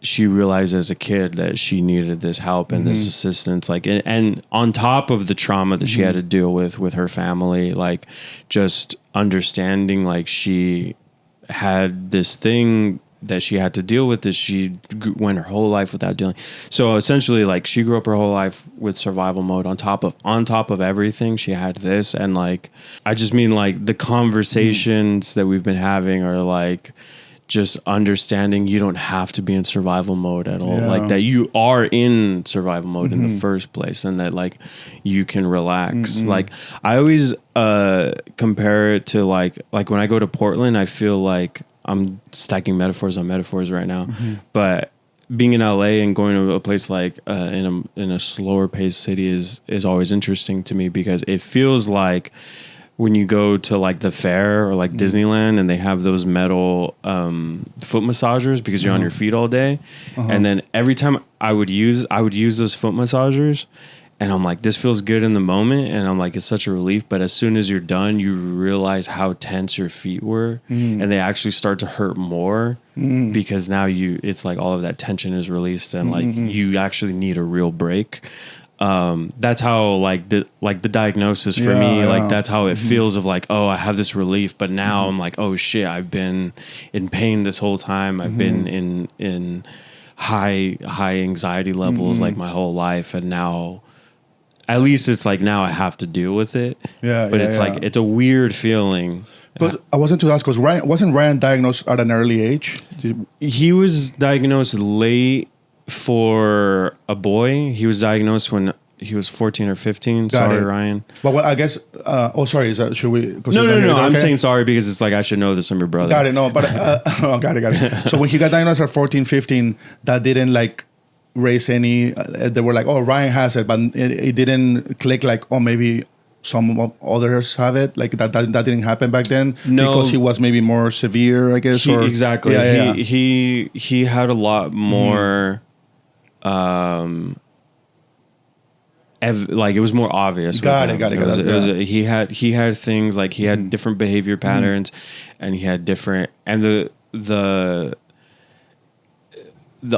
she realized as a kid that she needed this help and this assistance, like, and on top of the trauma that she had to deal with her family, like just understanding, like she had this thing that she had to deal with, that she went her whole life without dealing. So essentially, like, she grew up her whole life with survival mode. On top of everything, she had this. And like, I just mean like the conversations that we've been having are like just understanding you don't have to be in survival mode at all. Like that you are in survival mode in the first place, and that like you can relax. Like I always compare it to like when I go to Portland, I feel like I'm stacking metaphors on metaphors right now, but being in LA and going to a place like in a slower paced city is always interesting to me, because it feels like when you go to like the fair or like Disneyland and they have those metal foot massagers because you're on your feet all day, and then every time I would use those foot massagers, and I'm like, this feels good in the moment, and I'm like, it's such a relief. But as soon as you're done, you realize how tense your feet were, and they actually start to hurt more because now it's like all of that tension is released, and like you actually need a real break. That's how like the diagnosis for me, like that's how it feels of like, oh, I have this relief, but now I'm like, oh shit, I've been in pain this whole time. I've been in high anxiety levels like my whole life, and now at least it's like now I have to deal with it. But it's like it's a weird feeling. But I wasn't to ask, because wasn't Ryan diagnosed at an early age? He was diagnosed late for a boy. He was diagnosed when he was 14 or 15. Sorry, Ryan. But I guess. Sorry. Is that, should we? No. I'm saying sorry because it's like I should know this. I'm your brother. Got it. No, but got it. So when he got diagnosed at 14, 15, that didn't like raise any. They were like, oh, Ryan has it, but it didn't click. Like, oh, maybe some others have it. Like that didn't happen back then. No, because he was maybe more severe, I guess. Exactly. He had a lot more. Like it was more obvious. Got it. He had things like he had different behavior patterns, and he had different. And the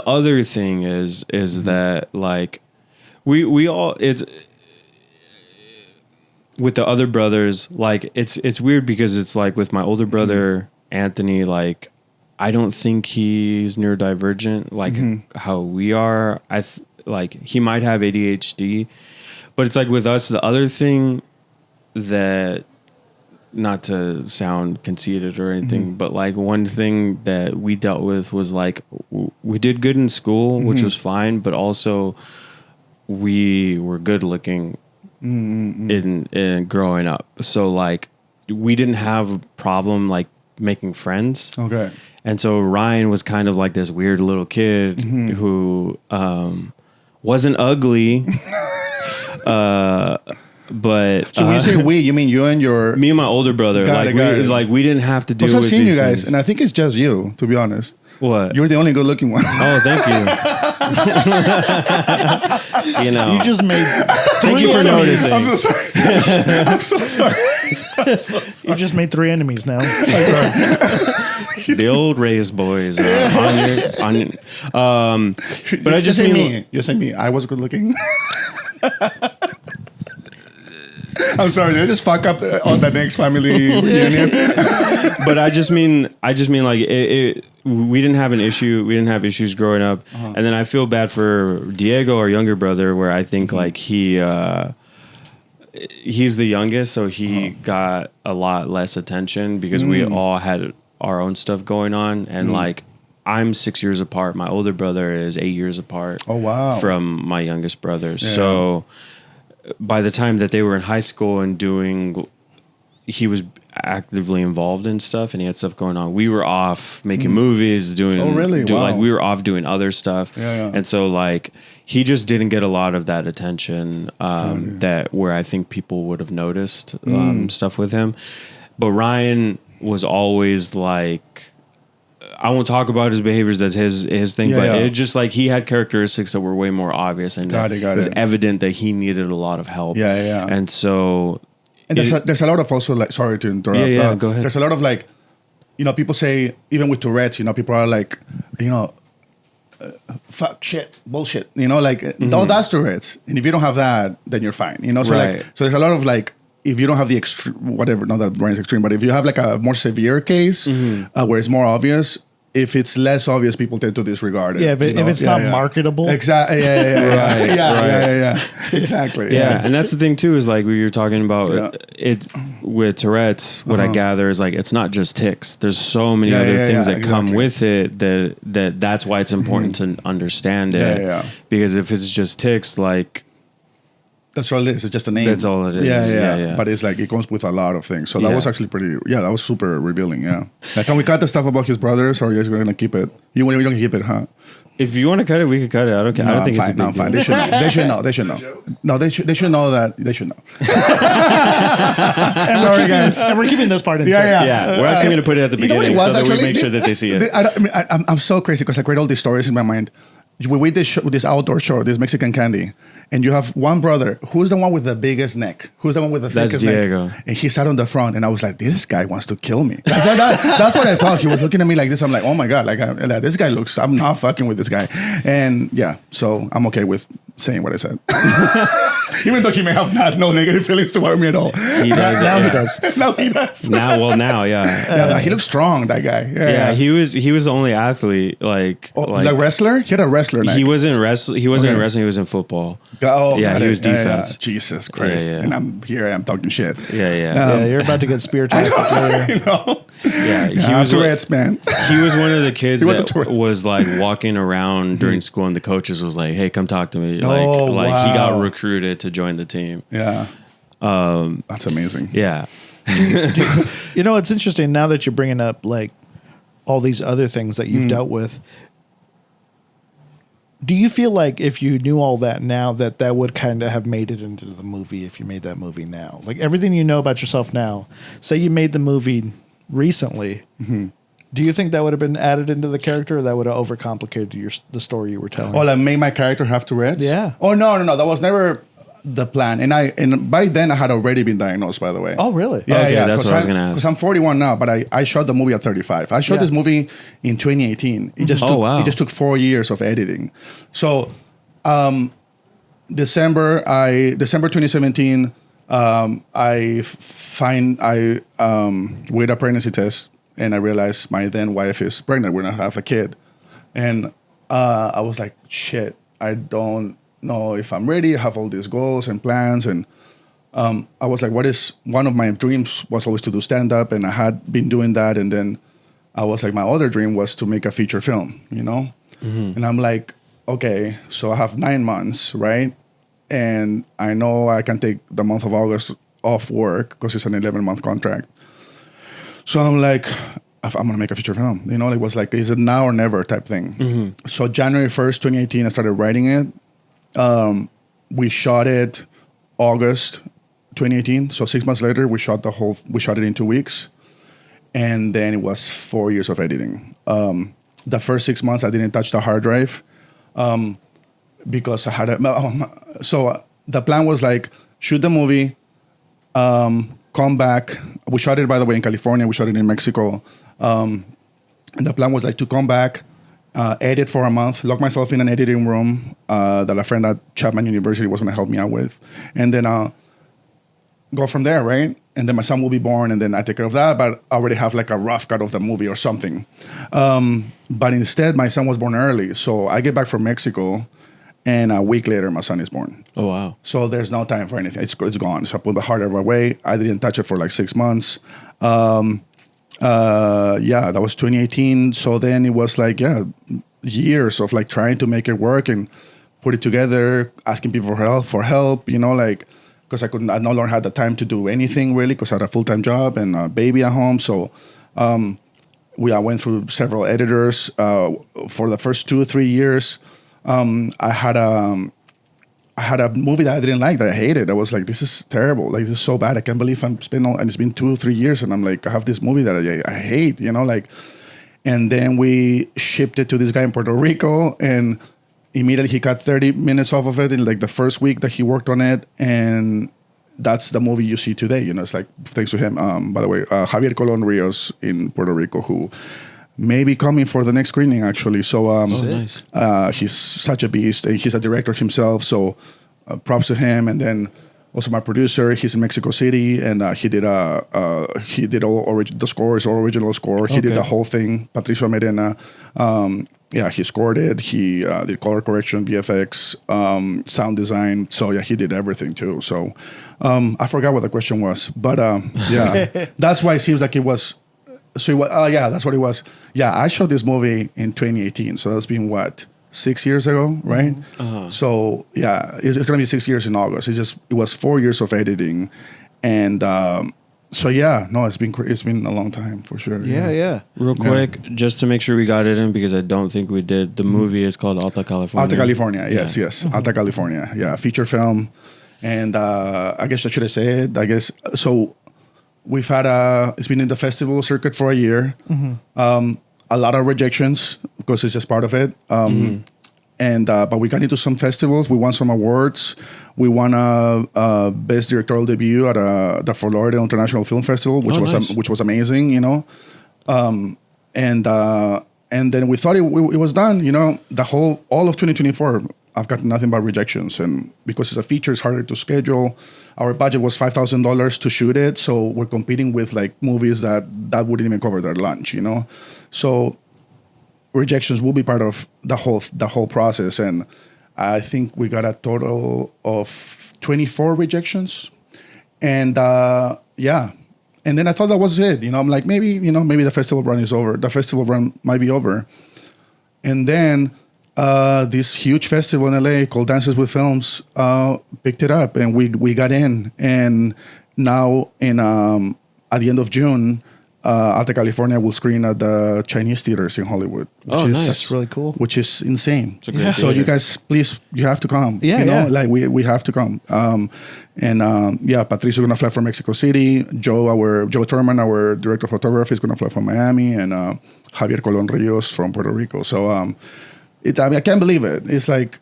other thing is that like we all, it's with the other brothers, like it's weird because it's like with my older brother Anthony, like I don't think he's neurodivergent like how we are. Like he might have ADHD, but it's like with us, the other thing that, not to sound conceited or anything, but like one thing that we dealt with was like we did good in school, which was fine, but also we were good looking in growing up. So like we didn't have a problem like making friends. Okay. And so Ryan was kind of like this weird little kid who wasn't ugly. But so when you say we, you mean you and your... Me and my older brother. We didn't have to deal with I've seen you guys, things. and I think it's just you, to be honest. What? You're the only good looking one. Oh, thank you. You know. You just made... Thank you for noticing. I'm so sorry. I'm so sorry. You just made 3 enemies now. The old Reyes boys. But I just say mean... me. You say me. I was good looking. I'm sorry, did I just fuck up on the next family reunion? But I just mean like we didn't have an issue. We didn't have issues growing up. And then I feel bad for Diego, our younger brother, where I think like he's the youngest, so he got a lot less attention because we all had our own stuff going on. And like I'm 6 years apart. My older brother is 8 years apart. Oh wow! From my youngest brother. Yeah. So by the time that they were in high school and he was actively involved in stuff and he had stuff going on. We were off making movies, doing. Oh really? Wow. Like we were off doing other stuff. Yeah. And so like he just didn't get a lot of that attention that where I think people would have noticed stuff with him. But Ryan was always like, I won't talk about his behaviors. That's his thing. But it just like he had characteristics that were way more obvious, and it was evident that he needed a lot of help. Yeah. And so, and there's a lot of also like, sorry to interrupt. Yeah, go ahead. There's a lot of like, people say even with Tourette's, people are like, fuck shit, bullshit. Like oh, that's Tourette's, and if you don't have that, then you're fine. So like, so there's a lot of like. If you don't have the extreme, whatever, not that Ryan's extreme, but if you have like a more severe case where it's more obvious, if it's less obvious, people tend to disregard it. Yeah, if it's not marketable. Exactly. Yeah. Exactly. Yeah, and that's the thing too is like we were talking about it with Tourette's. What I gather is like it's not just tics. There's so many other things that come with it that's why it's important to understand it. Yeah. Because if it's just tics, like. That's all it is. It's just a name. That's all it is. Yeah. But it's like it comes with a lot of things. So that was actually pretty. Yeah, that was super revealing. Yeah. Like, can we cut the stuff about his brothers, or are you guys going to keep it? You don't keep it, huh? If you want to cut it, we can cut it. I don't care. I don't think it's a big I'm fine. They should know. They should know. They should know. No, they should know that. They should know. Sorry, guys. And we're keeping this part in. Yeah, we're actually going to put it at the You know what beginning it was, so that we actually? make sure that they see it. I'm so crazy because I create all these stories in my mind. We did this outdoor show, this Mexican candy, and you have one brother who's the one with the biggest neck, who's the one with the That's thickest Diego. neck, and he sat on the front, and I was like, this guy wants to kill me. That's what I thought. He was looking at me like this. I'm like, oh my god, like this guy looks. I'm not fucking with this guy, and yeah, so I'm okay with saying what I said, even though he may have not no negative feelings toward me at all. He does. Now yeah. he does. Now he does. Now, yeah. Yeah, he looks strong. That guy. Yeah, he was the only athlete like the wrestler. He had a wrestler neck. he wasn't wrestling. He wasn't in Okay. wrestling. He was in football. Oh, Yeah, got he it. was defense. Jesus Christ. Yeah. And I'm here, I'm talking shit. Yeah. Yeah, you're about to get spear tackled later. You know? Yeah, he Yeah, was Tourette's, man. He was one of the kids He was that a Tourette's. was like walking around during school, and the coaches was like, "Hey, come talk to me." Like, Oh, he got wow. recruited to join the team. Yeah. That's amazing. Yeah, You know, it's interesting now that you're bringing up like all these other things that you've dealt with. Do you feel like if you knew all that now, that would kind of have made it into the movie if you made that movie now? Like everything you know about yourself now, say you made the movie recently, do you think that would have been added into the character or that would have overcomplicated the story you were telling? Oh, like made my character have Tourette's? Yeah. Oh, no. That was never the plan. And by then I had already been diagnosed, by the way. Oh, really? Yeah, Okay, yeah. that's what I was gonna ask. Because I'm 41 now, but I shot the movie at 35. I shot Yeah. this movie in 2018. It just Oh, took, wow. It just took 4 years of editing. So, December 2017, I weighed a pregnancy test, and I realized my then wife is pregnant. We're gonna have a kid, and I was like, shit, I don't know if I'm ready. I have all these goals and plans, and I was like, one of my dreams was always to do stand up, and I had been doing that, and then I was like, my other dream was to make a feature film, you know, and I'm like, okay, so I have 9 months, right? And I know I can take the month of August off work because it's an 11-month contract. So I'm like, I'm gonna make a feature film. You know, it was like, is it now or never type thing. So January 1st, 2018, I started writing it. We shot it August 2018. So 6 months later, we shot it in 2 weeks. And then it was 4 years of editing. The first 6 months, I didn't touch the hard drive. Because I had the plan was like, shoot the movie, come back. We shot it, by the way, in California. We shot it in Mexico. And the plan was like to come back, edit for a month, lock myself in an editing room that a friend at Chapman University was going to help me out with. And then go from there, right? And then my son will be born, and then I take care of that, but I already have like a rough cut of the movie or something. But instead, my son was born early. So I get back from Mexico, and a week later, my son is born. Oh, wow. So there's no time for anything. It's gone. So I put the hard drive away. I didn't touch it for like 6 months. That was 2018. So then it was like, years of like trying to make it work and put it together, asking people for help, you know, like, because I no longer had the time to do anything really because I had a full-time job and a baby at home. So I went through several editors. For the first 2 or 3 years, I had a movie that I didn't like, that I hated. I was like, this is terrible. Like, this is so bad. I can't believe and it's been 2 or 3 years, and I'm like, I have this movie that I hate, you know, like. And then we shipped it to this guy in Puerto Rico, and immediately he got 30 minutes off of it in like the first week that he worked on it, and that's the movie you see today. You know, it's like thanks to him. By the way, Javier Colon Rios in Puerto Rico, who may be coming for the next screening actually. So Nice. he's such a beast, and he's a director himself. So props to him. And then also my producer, he's in Mexico City, and he did all the score, his original score. He did the whole thing. Patricio Medina. He scored it. He did color correction, VFX, sound design. So yeah, he did everything too. So I forgot what the question was, but that's why it seems like it was. So it was, that's what it was. Yeah, I shot this movie in 2018. So that's been what, 6 years ago, right? So yeah, it's gonna be 6 years in August. It was 4 years of editing, and So yeah, no, it's been a long time for sure. Yeah. Real quick, just to make sure we got it in because I don't think we did. The movie is called Alta California. Alta California, yes. Alta California, feature film. And I guess I should have said, so we've had it's been in the festival circuit for a year. A lot of rejections because it's just part of it. And but we got into some festivals. We won some awards. We won a best directorial debut at the Florida International Film Festival, which was amazing, you know. And then we thought it was done, you know. All of 2024, I've got nothing but rejections, and because it's a feature, it's harder to schedule. Our budget was $5,000 to shoot it, so we're competing with like movies that wouldn't even cover their lunch, you know. So rejections will be part of the whole process, and I think we got a total of 24 rejections, and and then I thought that was it. You know, I'm like, maybe the festival run is over. The festival run might be over, and then this huge festival in LA called Dances with Films picked it up, and we got in, and now at the end of June. Alta California will screen at the Chinese theaters in Hollywood. Nice. That's really cool. Which is insane. It's a great So theater. you guys, please, you have to come. Yeah, you know, yeah. like we have to come. Patricia's gonna fly from Mexico City. Joe Thurman, our director of photography, is gonna fly from Miami, and Javier Colon Rios from Puerto Rico. So I can't believe it. It's like.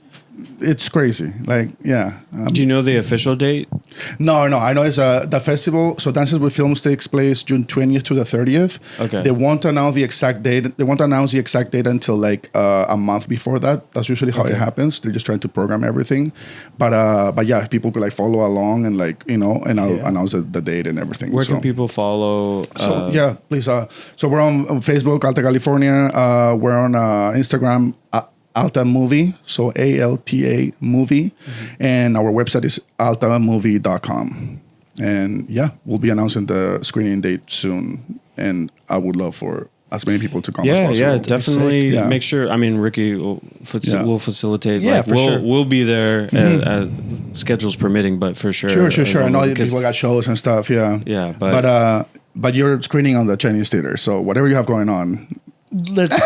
It's crazy. Like, yeah. Do you know the official date? No. I know it's the festival. So Dances with Films takes place June 20th to the 30th. Okay. They won't announce the exact date. They won't announce the exact date until like a month before that. That's usually how it happens. They're just trying to program everything. But yeah, if people could like follow along and like, you know, and I'll announce the date and everything. Where can people follow? So yeah, please. So we're on Facebook, Alta California. We're on Instagram, Alta Movie, so ALTA Movie, and our website is altamovie.com. And yeah, we'll be announcing the screening date soon, and I would love for as many people to come as possible. Yeah, definitely Yeah. make sure. I mean, Ricky will facilitate. Yeah, like, for sure. We'll be there, schedules permitting, but for sure. Sure. I know people got shows and stuff. Yeah. Yeah, but you're screening on the Chinese theater, so whatever you have going on. Let's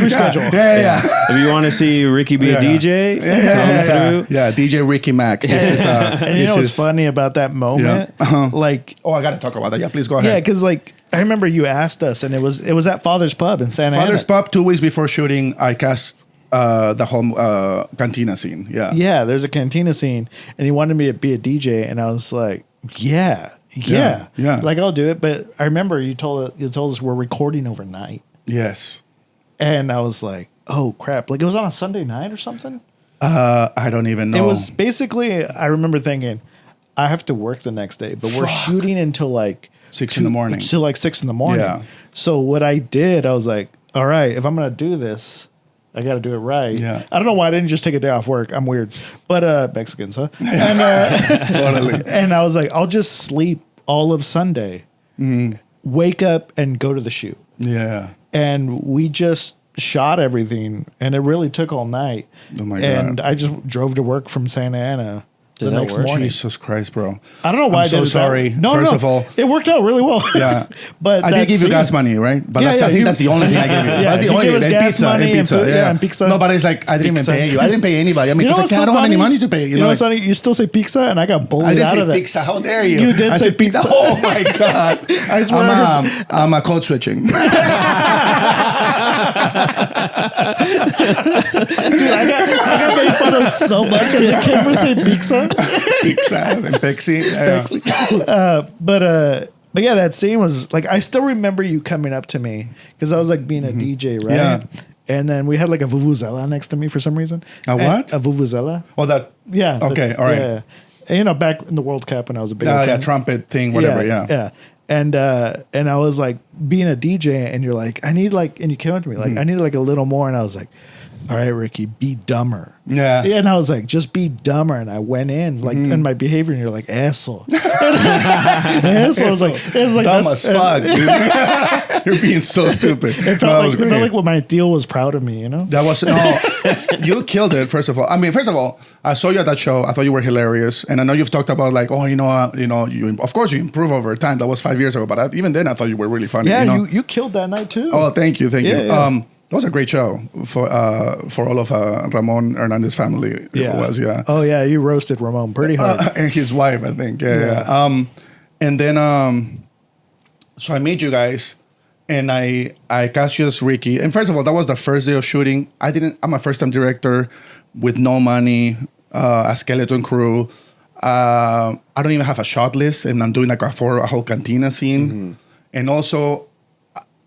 reschedule. Yeah. If you want to see Ricky be a DJ, come through. Yeah, DJ Ricky Mac. This is, And you know what's funny about that moment? Like, I got to talk about that. Yeah, please go ahead. yeah, because like I remember you asked us, and it was at Father's Pub in Santa Ana. Father's Pub, 2 weeks before shooting, I cast the whole cantina scene. Yeah. Yeah, there's a cantina scene, and he wanted me to be a DJ, and I was like, yeah. Like I'll do it, but I remember you told us we're recording overnight, Yes. and I was like, oh crap! Like it was on a Sunday night or something. I don't even know. It was basically. I remember thinking, I have to work the next day, but we're shooting until like 6 in the morning. Till like 6 in the morning. Yeah. So what I did, I was like, all right, if I'm gonna do this, I got to do it right. Yeah. I don't know why I didn't just take a day off work. I'm weird, but Mexicans, huh? And, Totally. And I was like, I'll just sleep all of Sunday, wake up and go to the shoot. Yeah. And we just shot everything, and it really took all night. Oh my And God. I just drove to work from Santa Ana the that next work? morning. Jesus Christ, bro. I don't know why I'm I did so it that sorry. way. No, First of all, it worked out really well. Yeah. But I did that give you scene- gas money, right? But Yeah, I think he- that's the only thing I gave you. Yeah, That's the he only gave us and gas pizza, money and and pizza. food, Yeah. yeah, and pizza. No, but it's like I didn't even Pizza. pay you. I didn't pay anybody. I mean, You know because what's I so don't have any funny? money to pay. You know what's like, funny? You still say pizza, and I got I bullied didn't out say of that. pizza. How dare you? You did I say said pizza. pizza. Oh my God! I swear. I'm a code switching. Dude, I got made fun of so much as a kid for saying pizza. Pizza and Pepsi. Yeah. But yeah, that scene was like, I still remember you coming up to me because I was like being a DJ, right? Yeah. And then we had like a vuvuzela next to me for some reason. A what? A vuvuzela. Oh, that. Yeah. Okay, all right. Yeah. And, you know, back in the World Cup when I was a big Yeah, fan. trumpet thing, whatever. Yeah. Yeah. And I was like being a DJ, and you're like, I need like, and you came up to me like, I need like a little more, and I was like, all right, Ricky, be dumber. Yeah. And I was like, just be dumber. And I went in like in my behavior, and you're like, asshole. Asshole. I was like, Dumb as fuck, dude. You're being so stupid. It felt like what my deal was proud of me, you know? That was you killed it. First of all, I mean, first of all, I saw you at that show. I thought you were hilarious, and I know you've talked about like, oh, you of course you improve over time. That was 5 years ago, but even then I thought you were really funny. Yeah, you know? you killed that night too. Oh, thank you. Yeah. That was a great show for all of Ramon Hernandez family. Yeah. It was, yeah. Oh yeah, you roasted Ramon pretty hard. And his wife, I think. Yeah. And then so I met you guys, and I cast you as Ricky. And first of all, that was the first day of shooting. I'm a first time director with no money, a skeleton crew. I don't even have a shot list, and I'm doing like a whole cantina scene, and also.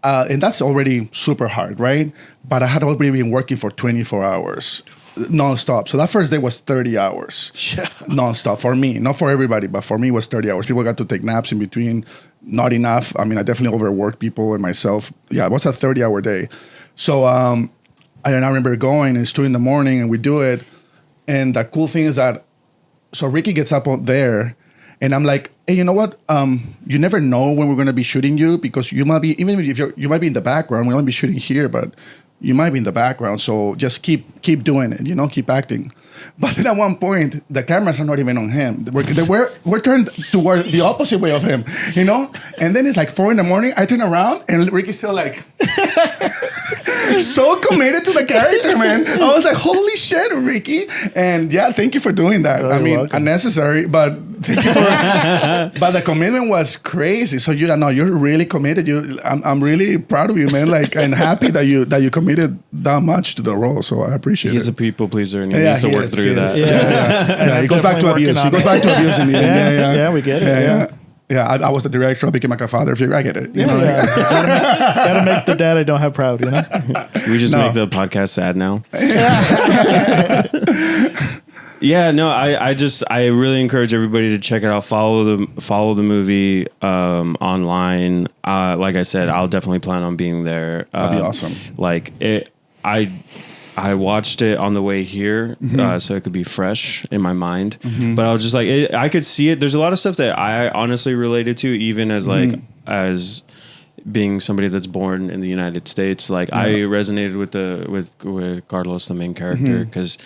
And that's already super hard, right? But I had already been working for 24 hours nonstop. So that first day was 30 hours nonstop for me. Not for everybody, but for me it was 30 hours. People got to take naps in between. Not enough. I mean, I definitely overworked people and myself. Yeah, it was a 30-hour day. So I remember going, and it's 2 a.m, and we do it. And the cool thing is that, so Ricky gets up on there, and I'm like, hey, you know what? You never know when we're going to be shooting you, because you might be, even if you might be in the background. We might be shooting here, but you might be in the background. So just keep doing it, keep acting. But then at one point, the cameras are not even on him. We're turned toward the opposite way of him, And then it's like 4 a.m. I turn around, and Ricky's still like, so committed to the character, man. I was like, holy shit, Ricky. And yeah, thank you for doing that. I mean, welcome. Unnecessary, but thank you for. But the commitment was crazy. So you're really committed. I'm really proud of you, man. Like, and happy that you committed that much to the role. So I appreciate it. He's a people pleaser, and he needs to work through that. Yeah. He goes back to abuse. He goes back to abuse in the end. Yeah, we get it. Yeah, I was the director. I became like a father figure. I get it. Gotta make the dad I don't have proud. We just make the podcast sad now. Yeah, no, I really encourage everybody to check it out. Follow the movie online. Like I said, I'll definitely plan on being there. That'd be awesome. Like I watched it on the way here, so it could be fresh in my mind. But I was just like, I could see it. There's a lot of stuff that I honestly related to, even as as being somebody that's born in the United States. Like I resonated with Carlos, the main character, because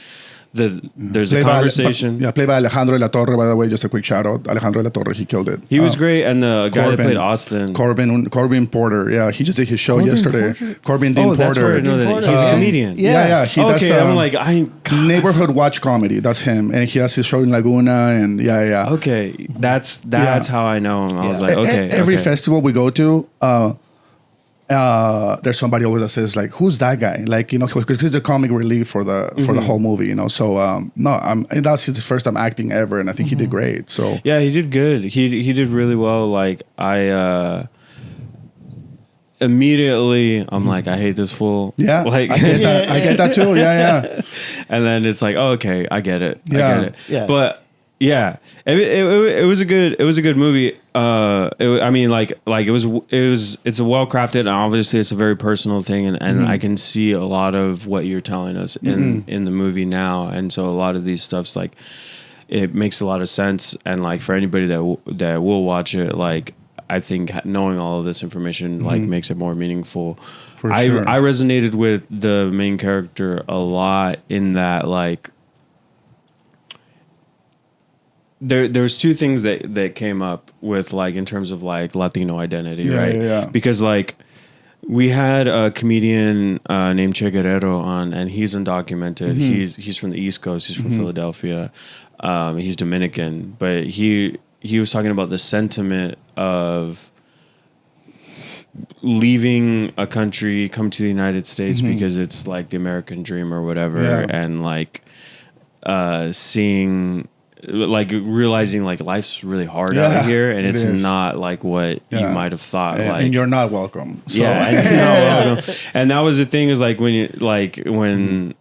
there's a conversation. Played by Alejandro de la Torre, by the way. Just a quick shout out. Alejandro de la Torre, he killed it. He was great. And the guy that played Austin. Corbin Porter. Yeah, he just did his show yesterday. Corbin Dean Porter. That's where I know that he's a comedian. Yeah. I'm like, neighborhood watch comedy. That's him. And he has his show in Laguna. And yeah. Okay, that's how I know him. I was like, okay. Every festival we go to, there's somebody always that says like, who's that guy? Like, because he's the comic relief for the whole movie, So and that's his first time acting ever, and I think he did great. So yeah, he did good. He did really well. Like I immediately I'm like, I hate this fool. Yeah, like I get that too. Yeah. And then it's like, oh, okay, I get it. Yeah. I get it. Yeah. But yeah, it was a good movie. It's a well crafted, and obviously it's a very personal thing, and I can see a lot of what you're telling us in the movie now, and so a lot of these stuff's like, it makes a lot of sense, and like for anybody that will watch it, like I think knowing all of this information like makes it more meaningful. For sure. I resonated with the main character a lot in that like. There's two things that came up with like in terms of like Latino identity, right? Yeah. Because like we had a comedian named Che Guerrero on, and he's undocumented. He's from the East Coast. He's from Philadelphia. He's Dominican, but he was talking about the sentiment of leaving a country, come to the United States because it's like the American dream or whatever, and like seeing. Like realizing like life's really hard out here, and it's not like what you might have thought. And you're not welcome. So. Yeah, and you're not welcome. And that was the thing is like when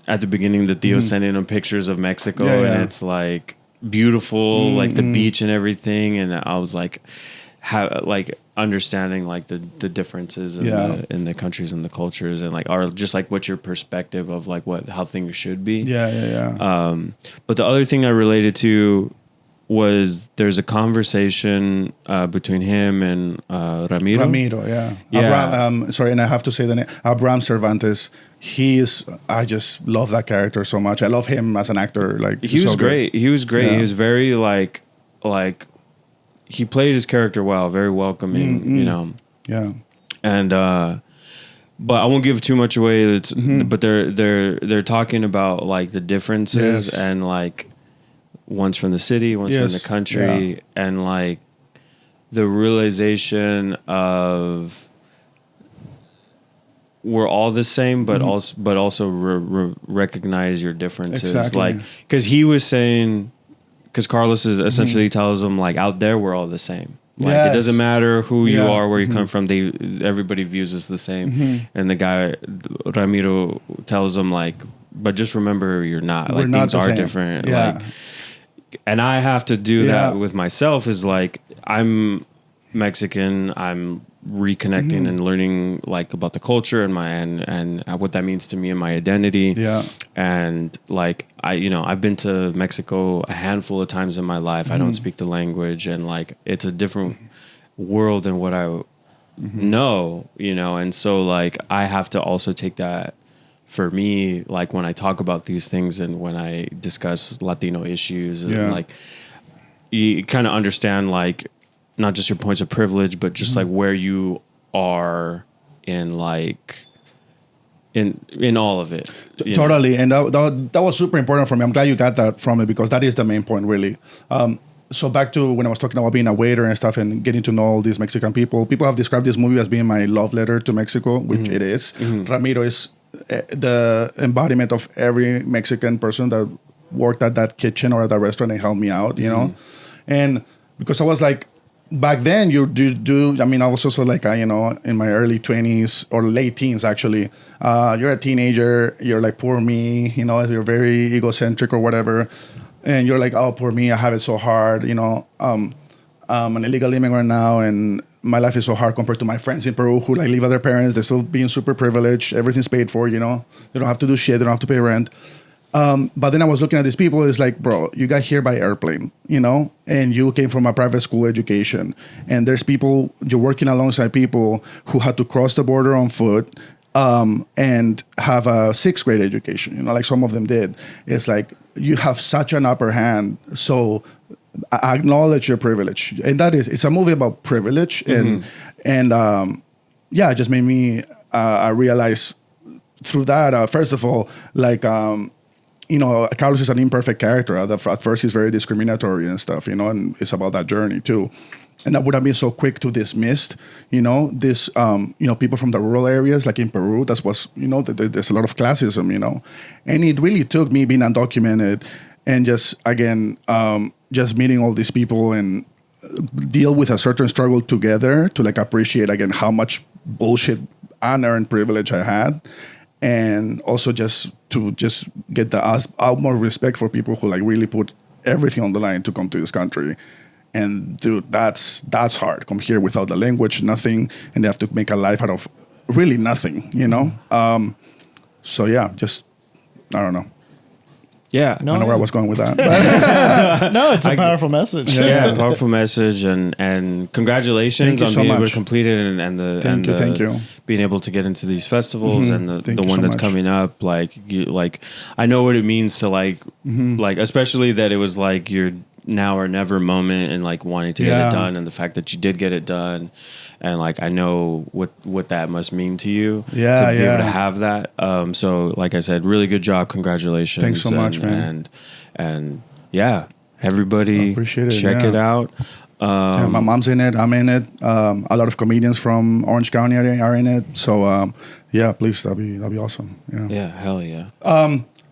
at the beginning the Theo sent in pictures of Mexico, and it's like beautiful, like the beach and everything, and I was like, understanding like the differences in the countries and the cultures, and like are just like what's your perspective of like how things should be. Yeah. But the other thing I related to there's a conversation between him and Ramiro. Ramiro, yeah. Sorry, and I have to say the name. Abraham Cervantes. I just love that character so much. I love him as an actor. Like he was great. He was great. Yeah. He was very like he played his character well, very welcoming, you know. Yeah. And but I won't give too much away. But they're talking about like the differences and like one's from the city, one's from the country, and like the realization of we're all the same, but also recognize your differences. Exactly. Like, because he was saying, because Carlos is essentially tells them like out there we're all the same. Like it doesn't matter who you are, where you come from. Everybody views us the same. And the guy Ramiro tells them like, but just remember you're not. We're like not things are same. different. Yeah. Like, and I have to do that with myself. Is like I'm Mexican. I'm reconnecting and learning like about the culture and and what that means to me and my identity. Yeah. And like I've been to Mexico a handful of times in my life. I don't speak the language, and like it's a different world than what I know, and so like I have to also take that for me, like when I talk about these things and when I discuss Latino issues, and like you kind of understand like not just your points of privilege, but just like where you are in like in all of it. Totally. And that was super important for me. I'm glad you got that from it, because that is the main point, really. So back to when I was talking about being a waiter and stuff and getting to know all these Mexican people. People have described this movie as being my love letter to Mexico, which it is. Ramiro is the embodiment of every Mexican person that worked at that kitchen or at that restaurant and helped me out, And because I was like, back then I was also like, in my early 20s or late teens, actually. You're a teenager, you're like, poor me, you're very egocentric or whatever. And you're like, oh, poor me, I have it so hard, I'm an illegal immigrant now, and my life is so hard compared to my friends in Peru who like live with their parents. They're still being super privileged. Everything's paid for, They don't have to do shit. They don't have to pay rent. But then I was looking at these people. It's like, bro, you got here by airplane, and you came from a private school education. And there's people, you're working alongside people who had to cross the border on foot and have a 6th grade education, like some of them did. It's like, you have such an upper hand. So I acknowledge your privilege. And it's a movie about privilege. And it just made me realize through that, first of all, like, Carlos is an imperfect character. At first, he's very discriminatory and stuff, and it's about that journey too. And that would have been so quick to dismiss, this, people from the rural areas, like in Peru, there's a lot of classism, and it really took me being undocumented and just, again, just meeting all these people and deal with a certain struggle together to like appreciate again how much bullshit unearned privilege I had. And also just to get the utmost respect for people who like really put everything on the line to come to this country. And dude, that's hard. Come here without the language, nothing, and they have to make a life out of really nothing, So yeah, just I don't know. Yeah, I don't know where I was going with that. No, it's a powerful message. Yeah, powerful message, and congratulations on being able to complete it, and thank you. Being able to get into these festivals and the one that's coming up. Like I know what it means to like especially that it was like your now or never moment and like wanting to get it done, and the fact that you did get it done. And like I know what that must mean to you to be able to have that. So like I said, really good job. Congratulations. Thanks so much, man. And yeah, everybody appreciate it, check it out. My mom's in it. I'm in it. A lot of comedians from Orange County are in it. So please, that'll be awesome. Yeah, hell yeah.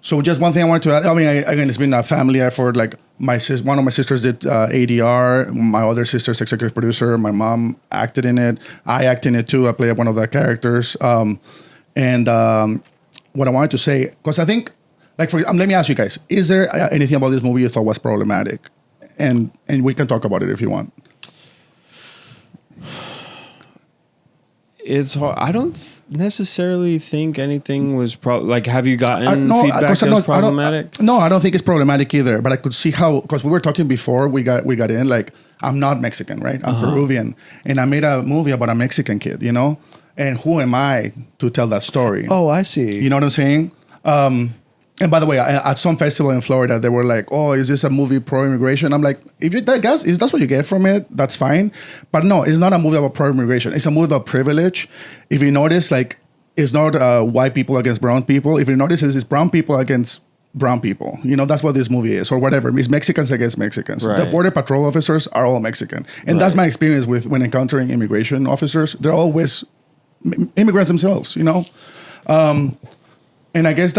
So just one thing I wanted to add. I mean, again, it's been a family effort. Like one of my sisters did ADR. My other sister's executive producer. My mom acted in it. I act in it too. I play one of the characters. What I wanted to say, because I think, like, let me ask you guys: is there anything about this movie you thought was problematic? And we can talk about it if you want. It's hard. I don't necessarily think anything was like. Have you gotten No, feedback because that was problematic? No, I don't think it's problematic either. But I could see how, because we were talking before we got in. Like, I'm not Mexican, right? I'm Peruvian, and I made a movie about a Mexican kid, you know. And who am I to tell that story? Oh, I see. You know what I'm saying? And by the way, at some festival in Florida, they were like, "Oh, is this a movie pro-immigration?" I'm like, if that's what you get from it, that's fine. But no, it's not a movie about pro-immigration. It's a movie about privilege. If you notice, like, it's not white people against brown people. If you notice, it's brown people against brown people. You know, that's what this movie is, or whatever. It's Mexicans against Mexicans. Right. The Border Patrol officers are all Mexican. And that's my experience when encountering immigration officers. They're always immigrants themselves, you know? And I guess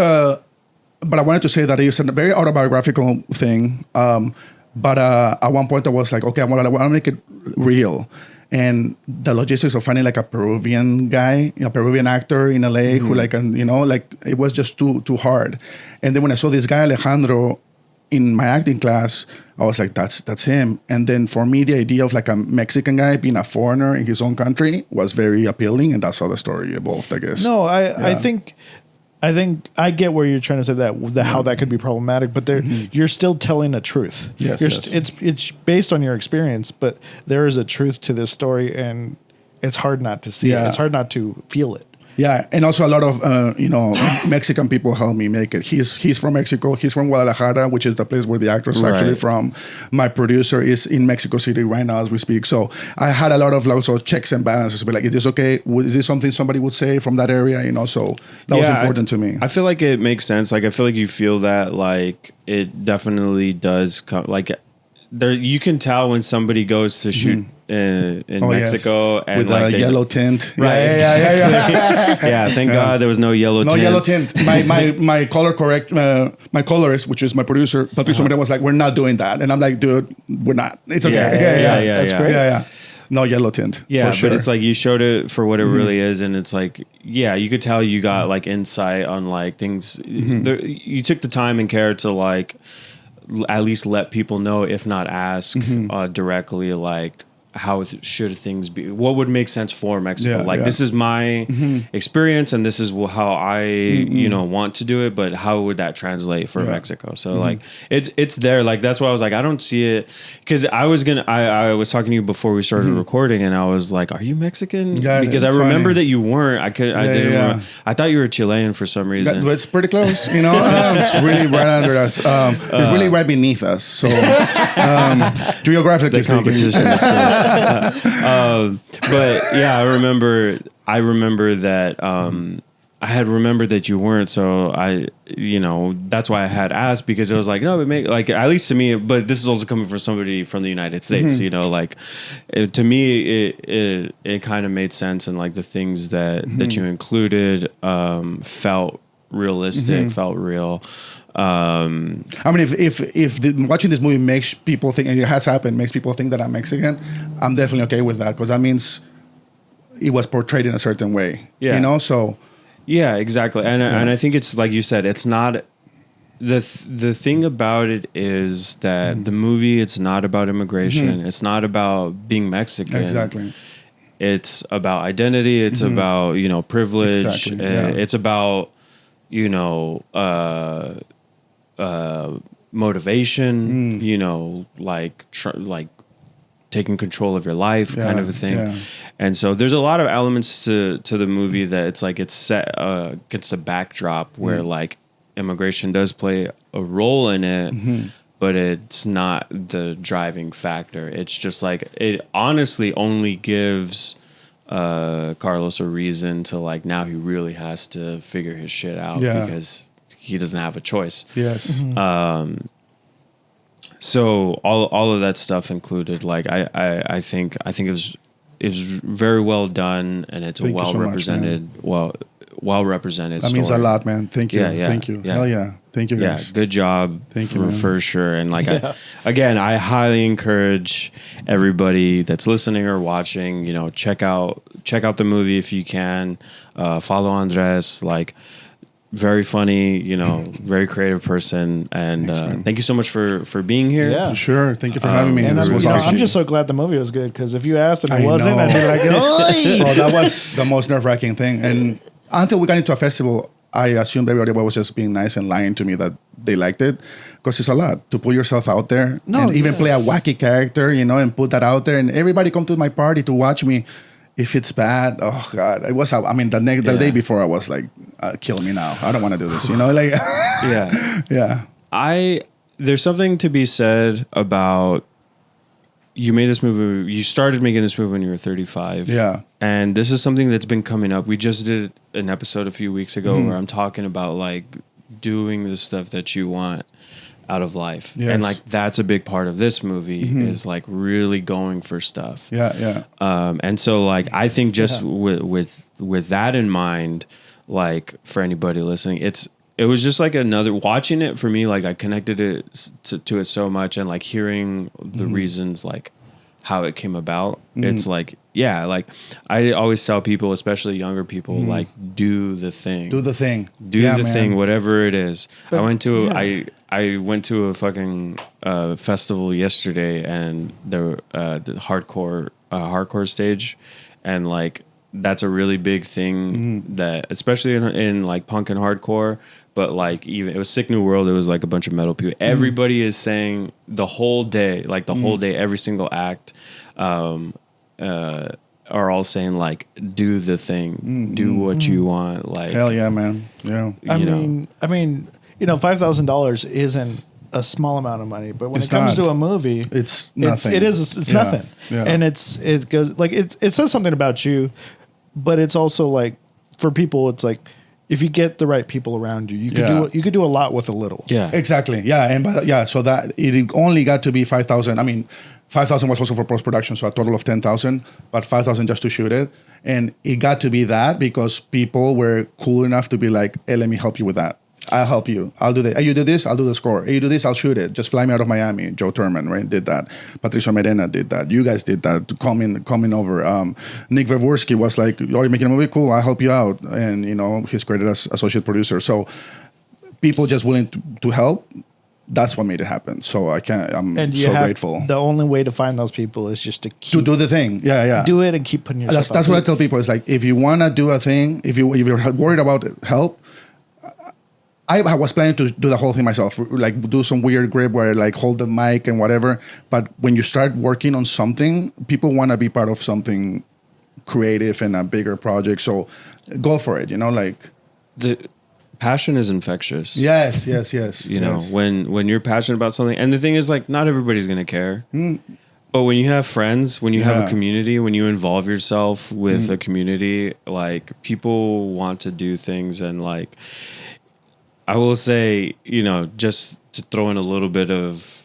but I wanted to say that it's a very autobiographical thing. But at one point I was like, okay, I want to make it real. And the logistics of finding like a Peruvian guy, a Peruvian actor in LA who like, you know, like it was just too hard. And then when I saw this guy, Alejandro, in my acting class, I was like, that's him. And then for me, the idea of like a Mexican guy being a foreigner in his own country was very appealing. And that's how the story evolved, I guess. No, I think I get where you're trying to say that how that could be problematic, but you're still telling a truth. Yes, it's based on your experience, but there is a truth to this story, and it's hard not to see it. It's hard not to feel it. Yeah, and also a lot of you know, Mexican people helped me make it. He's from Mexico. He's from Guadalajara, which is the place where the actor is actually from. My producer is in Mexico City right now as we speak. So I had a lot of also checks and balances. But like, is this okay? Is this something somebody would say from that area? You know, so that was important to me. I feel like it makes sense. Like, I feel like you feel that, like, it definitely does come, like, there, you can tell when somebody goes to shoot in Mexico and with like a yellow tint. Right. Yeah. Thank God there was no yellow tint. No yellow tint. My color my colorist, which is my producer, Patricio was like, "We're not doing that," and I'm like, "Dude, we're not. It's okay." Yeah. That's great. Yeah. No yellow tint. Yeah, for sure. but it's like you showed it for what it really is, and it's like, yeah, you could tell you got like insight on like things. You took the time and care to like at least let people know, if not ask directly, like, how should things be? What would make sense for Mexico? This is my experience, and this is how I, you know, want to do it. But how would that translate for Mexico? So like, it's there. Like, that's why I was like, I don't see it, because I was talking to you before we started recording, and I was like, are you Mexican? Yeah, because I remember that you weren't. I didn't. Remember. I thought you were Chilean for some reason. It's pretty close, you know. It's really right under us. It's really right beneath us. So geographically the competition is still. But yeah, I remember that I had remembered that you weren't, so I, you know, that's why I had asked, because it was like, no, it make, like, at least to me, but this is also coming from somebody from the United States, you know, like, to me it kind of made sense, and like the things that you included felt realistic, felt real. I mean, if watching this movie makes people think, and it has happened, makes people think that I'm Mexican, I'm definitely okay with that, because that means it was portrayed in a certain way. Yeah. You know, so. Yeah, exactly. And I think it's like you said, it's not the thing about it is that the movie, it's not about immigration. It's not about being Mexican. Exactly. It's about identity. It's about, you know, privilege. Exactly. It's about, you know, motivation, you know, like taking control of your life, kind of a thing. Yeah. And so there's a lot of elements to the movie that it's like it's set against a backdrop where like immigration does play a role in it, but it's not the driving factor. It's just like, it honestly only gives Carlos a reason to, like, now he really has to figure his shit out because he doesn't have a choice. Yes. So all of that stuff included, like, I think it was very well done, and it's a well represented That story. means a lot, man. Thank you. Yeah. Thank you. Hell yeah. Thank you, guys. Good job. Thank you, for sure. And like, I highly encourage everybody that's listening or watching, you know, check out the movie if you can. Follow Andres. Like, very funny, very creative person. And thank you so much for being here. Yeah. Sure. Thank you for having me. And This was I'm awesome. just so glad the movie was good because if you asked and it I wasn't, know. I'd be like, "Oi!" Oh, that was the most nerve-wracking thing. And until we got into a festival, I assumed everybody was just being nice and lying to me that they liked it, because it's a lot to put yourself out there and even play a wacky character, and put that out there. And everybody come to my party to watch me. If it's bad, oh God, it was. I mean, the day before, I was like, "Kill me now! I don't want to do this." Like, yeah. There's something to be said about you made this movie. You started making this movie when you were 35. Yeah. And this is something that's been coming up. We just did an episode a few weeks ago where I'm talking about like doing the stuff that you want out of life. Yes. And like that's a big part of this movie is like really going for stuff. Yeah. And so like I think just with that in mind, like for anybody listening, it was just like another watching it for me, like I connected it to it so much, and like hearing the reasons like how it came about. It's like, yeah, like I always tell people, especially younger people, like do the thing. Do the thing. Do the thing, whatever it is. But, I went to a fucking festival yesterday, and the hardcore stage, and like that's a really big thing that, especially in like punk and hardcore. But like even it was Sick New World. It was like a bunch of metal people. Everybody is saying the whole day, like the whole day, every single act, are all saying like, do the thing, do what you want. Like, Hell yeah, man. Yeah. I mean, $5,000 isn't a small amount of money, but when It's it comes not. to a movie, It's nothing. It's Yeah. nothing. Yeah. And it goes like it says something about you, but it's also like for people, it's like if you get the right people around you, you could do a lot with a little. yeah, Exactly. Yeah. And so that it only got to be 5,000. I mean, 5,000 was also for post-production, so a total of 10,000, but 5,000 just to shoot it. And it got to be that because people were cool enough to be like, hey, let me help you with that. I'll help you. I'll do that. Hey, you do this, I'll do the score. Hey, you do this, I'll shoot it. Just fly me out of Miami. Joe Turman, right, did that. Patricia Merena did that. You guys did that. Coming over. Nick Verworsky was like, oh, you're making a movie? Cool, I'll help you out. And, he's credited as associate producer. So people just willing to help. That's what made it happen. So I'm so grateful. The only way to find those people is just to keep To do the thing. Yeah. do it and keep putting yourself. That's what I tell people. It's like, if you want to do a thing, if you're worried about help, I was planning to do the whole thing myself, like do some weird grip where I like hold the mic and whatever. But when you start working on something, people want to be part of something creative and a bigger project. So go for it, like. the passion is infectious. Yes. When you're passionate about something, and the thing is like not everybody's gonna care. But when you have friends, when you have a community, when you involve yourself with a community, like people want to do things. And like I will say, just to throw in a little bit of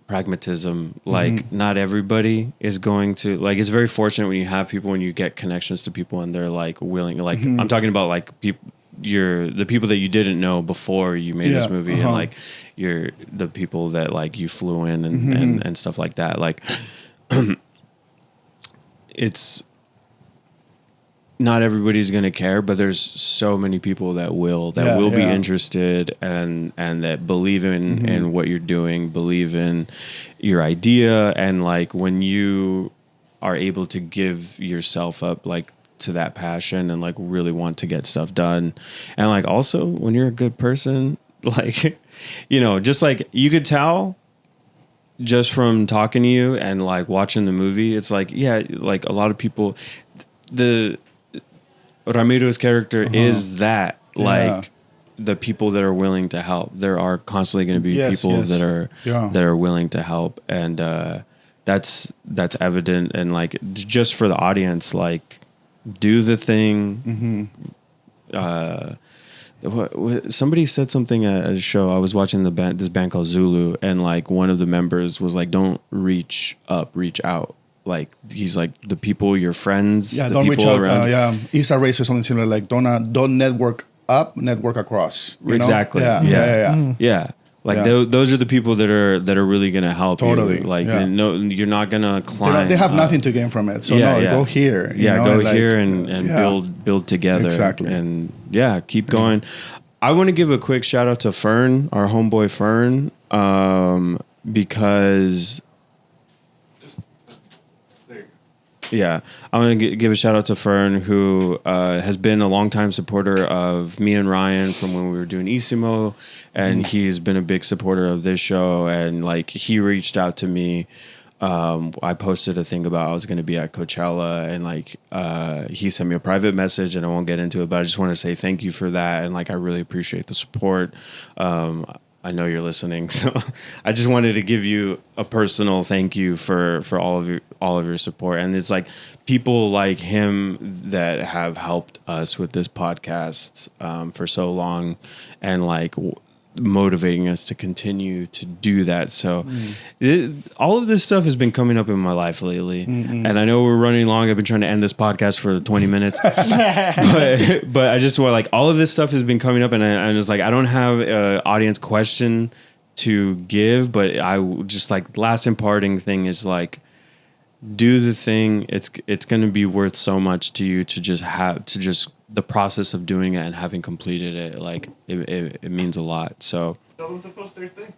pragmatism, like not everybody is going to, like, it's very fortunate when you have people, when you get connections to people and they're like willing, like I'm talking about like people, the people that you didn't know before you made this movie, and like the people that like you flew in and stuff like that. Like it's not everybody's going to care, but there's so many people that will be interested and that believe in what you're doing, believe in your idea. And like when you are able to give yourself up like to that passion and like really want to get stuff done, and like also when you're a good person, like just like you could tell just from talking to you and like watching the movie, it's like like a lot of people, the Ramiro's character is that like the people that are willing to help. There are constantly going to be people that are willing to help, and that's evident. And like just for the audience, like do the thing. Somebody said something at a show. I was watching this band called Zulu, and like one of the members was like, "Don't reach up, reach out." Like he's like the people, your friends, the don't people reach out. around. Issa Race or something similar. Like don't network up, network across. Exactly. Yeah. Like those are the people that are really gonna help Totally. you. Like no, you're not gonna climb. They have nothing to gain from it. So go here. Go here and build together. Exactly. And keep going. I want to give a quick shout out to Fern, our homeboy Fern, because yeah, I want to give a shout out to Fern, who has been a longtime supporter of me and Ryan from when we were doing Isimo, and he's been a big supporter of this show. And like, he reached out to me. I posted a thing about I was going to be at Coachella, and like he sent me a private message, and I won't get into it, but I just want to say thank you for that, and like I really appreciate the support. I know you're listening, so I just wanted to give you a personal thank you for all of your support. And it's like people like him that have helped us with this podcast for so long, and like motivating us to continue to do that. So all of this stuff has been coming up in my life lately, and I know we're running long. I've been trying to end this podcast for 20 minutes, but I just want, like, all of this stuff has been coming up, and I was like, I don't have an audience question to give, but I just like, last imparting thing is like, do the thing. It's going to be worth so much to you to just the process of doing it and having completed it. Like it means a lot. So Tell them to post their thing.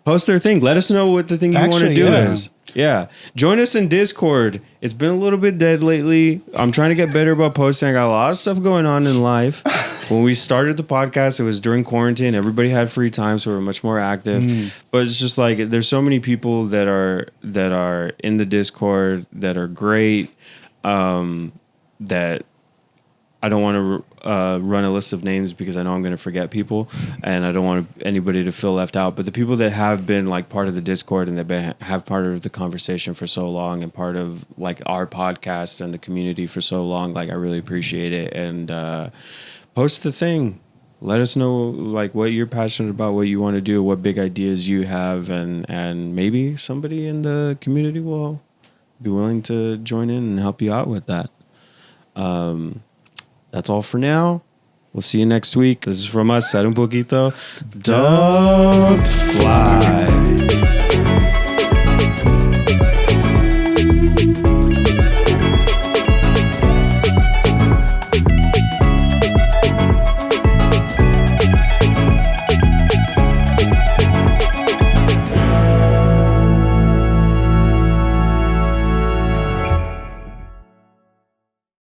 post their thing. Let us know what the thing you want to do is. Yeah. Join us in Discord. It's been a little bit dead lately. I'm trying to get better about posting. I got a lot of stuff going on in life. When we started the podcast, it was during quarantine. Everybody had free time, so we were much more active. But it's just like, there's so many people that are in the Discord that are great, that I don't want to run a list of names because I know I'm going to forget people, and I don't want anybody to feel left out. But the people that have been like part of the Discord and that have part of the conversation for so long, and part of like our podcast and the community for so long, like I really appreciate it. And post the thing. Let us know like what you're passionate about, what you want to do, what big ideas you have, and maybe somebody in the community will be willing to join in and help you out with that. That's all for now. We'll see you next week. This is from us at Poquito. Don't fly.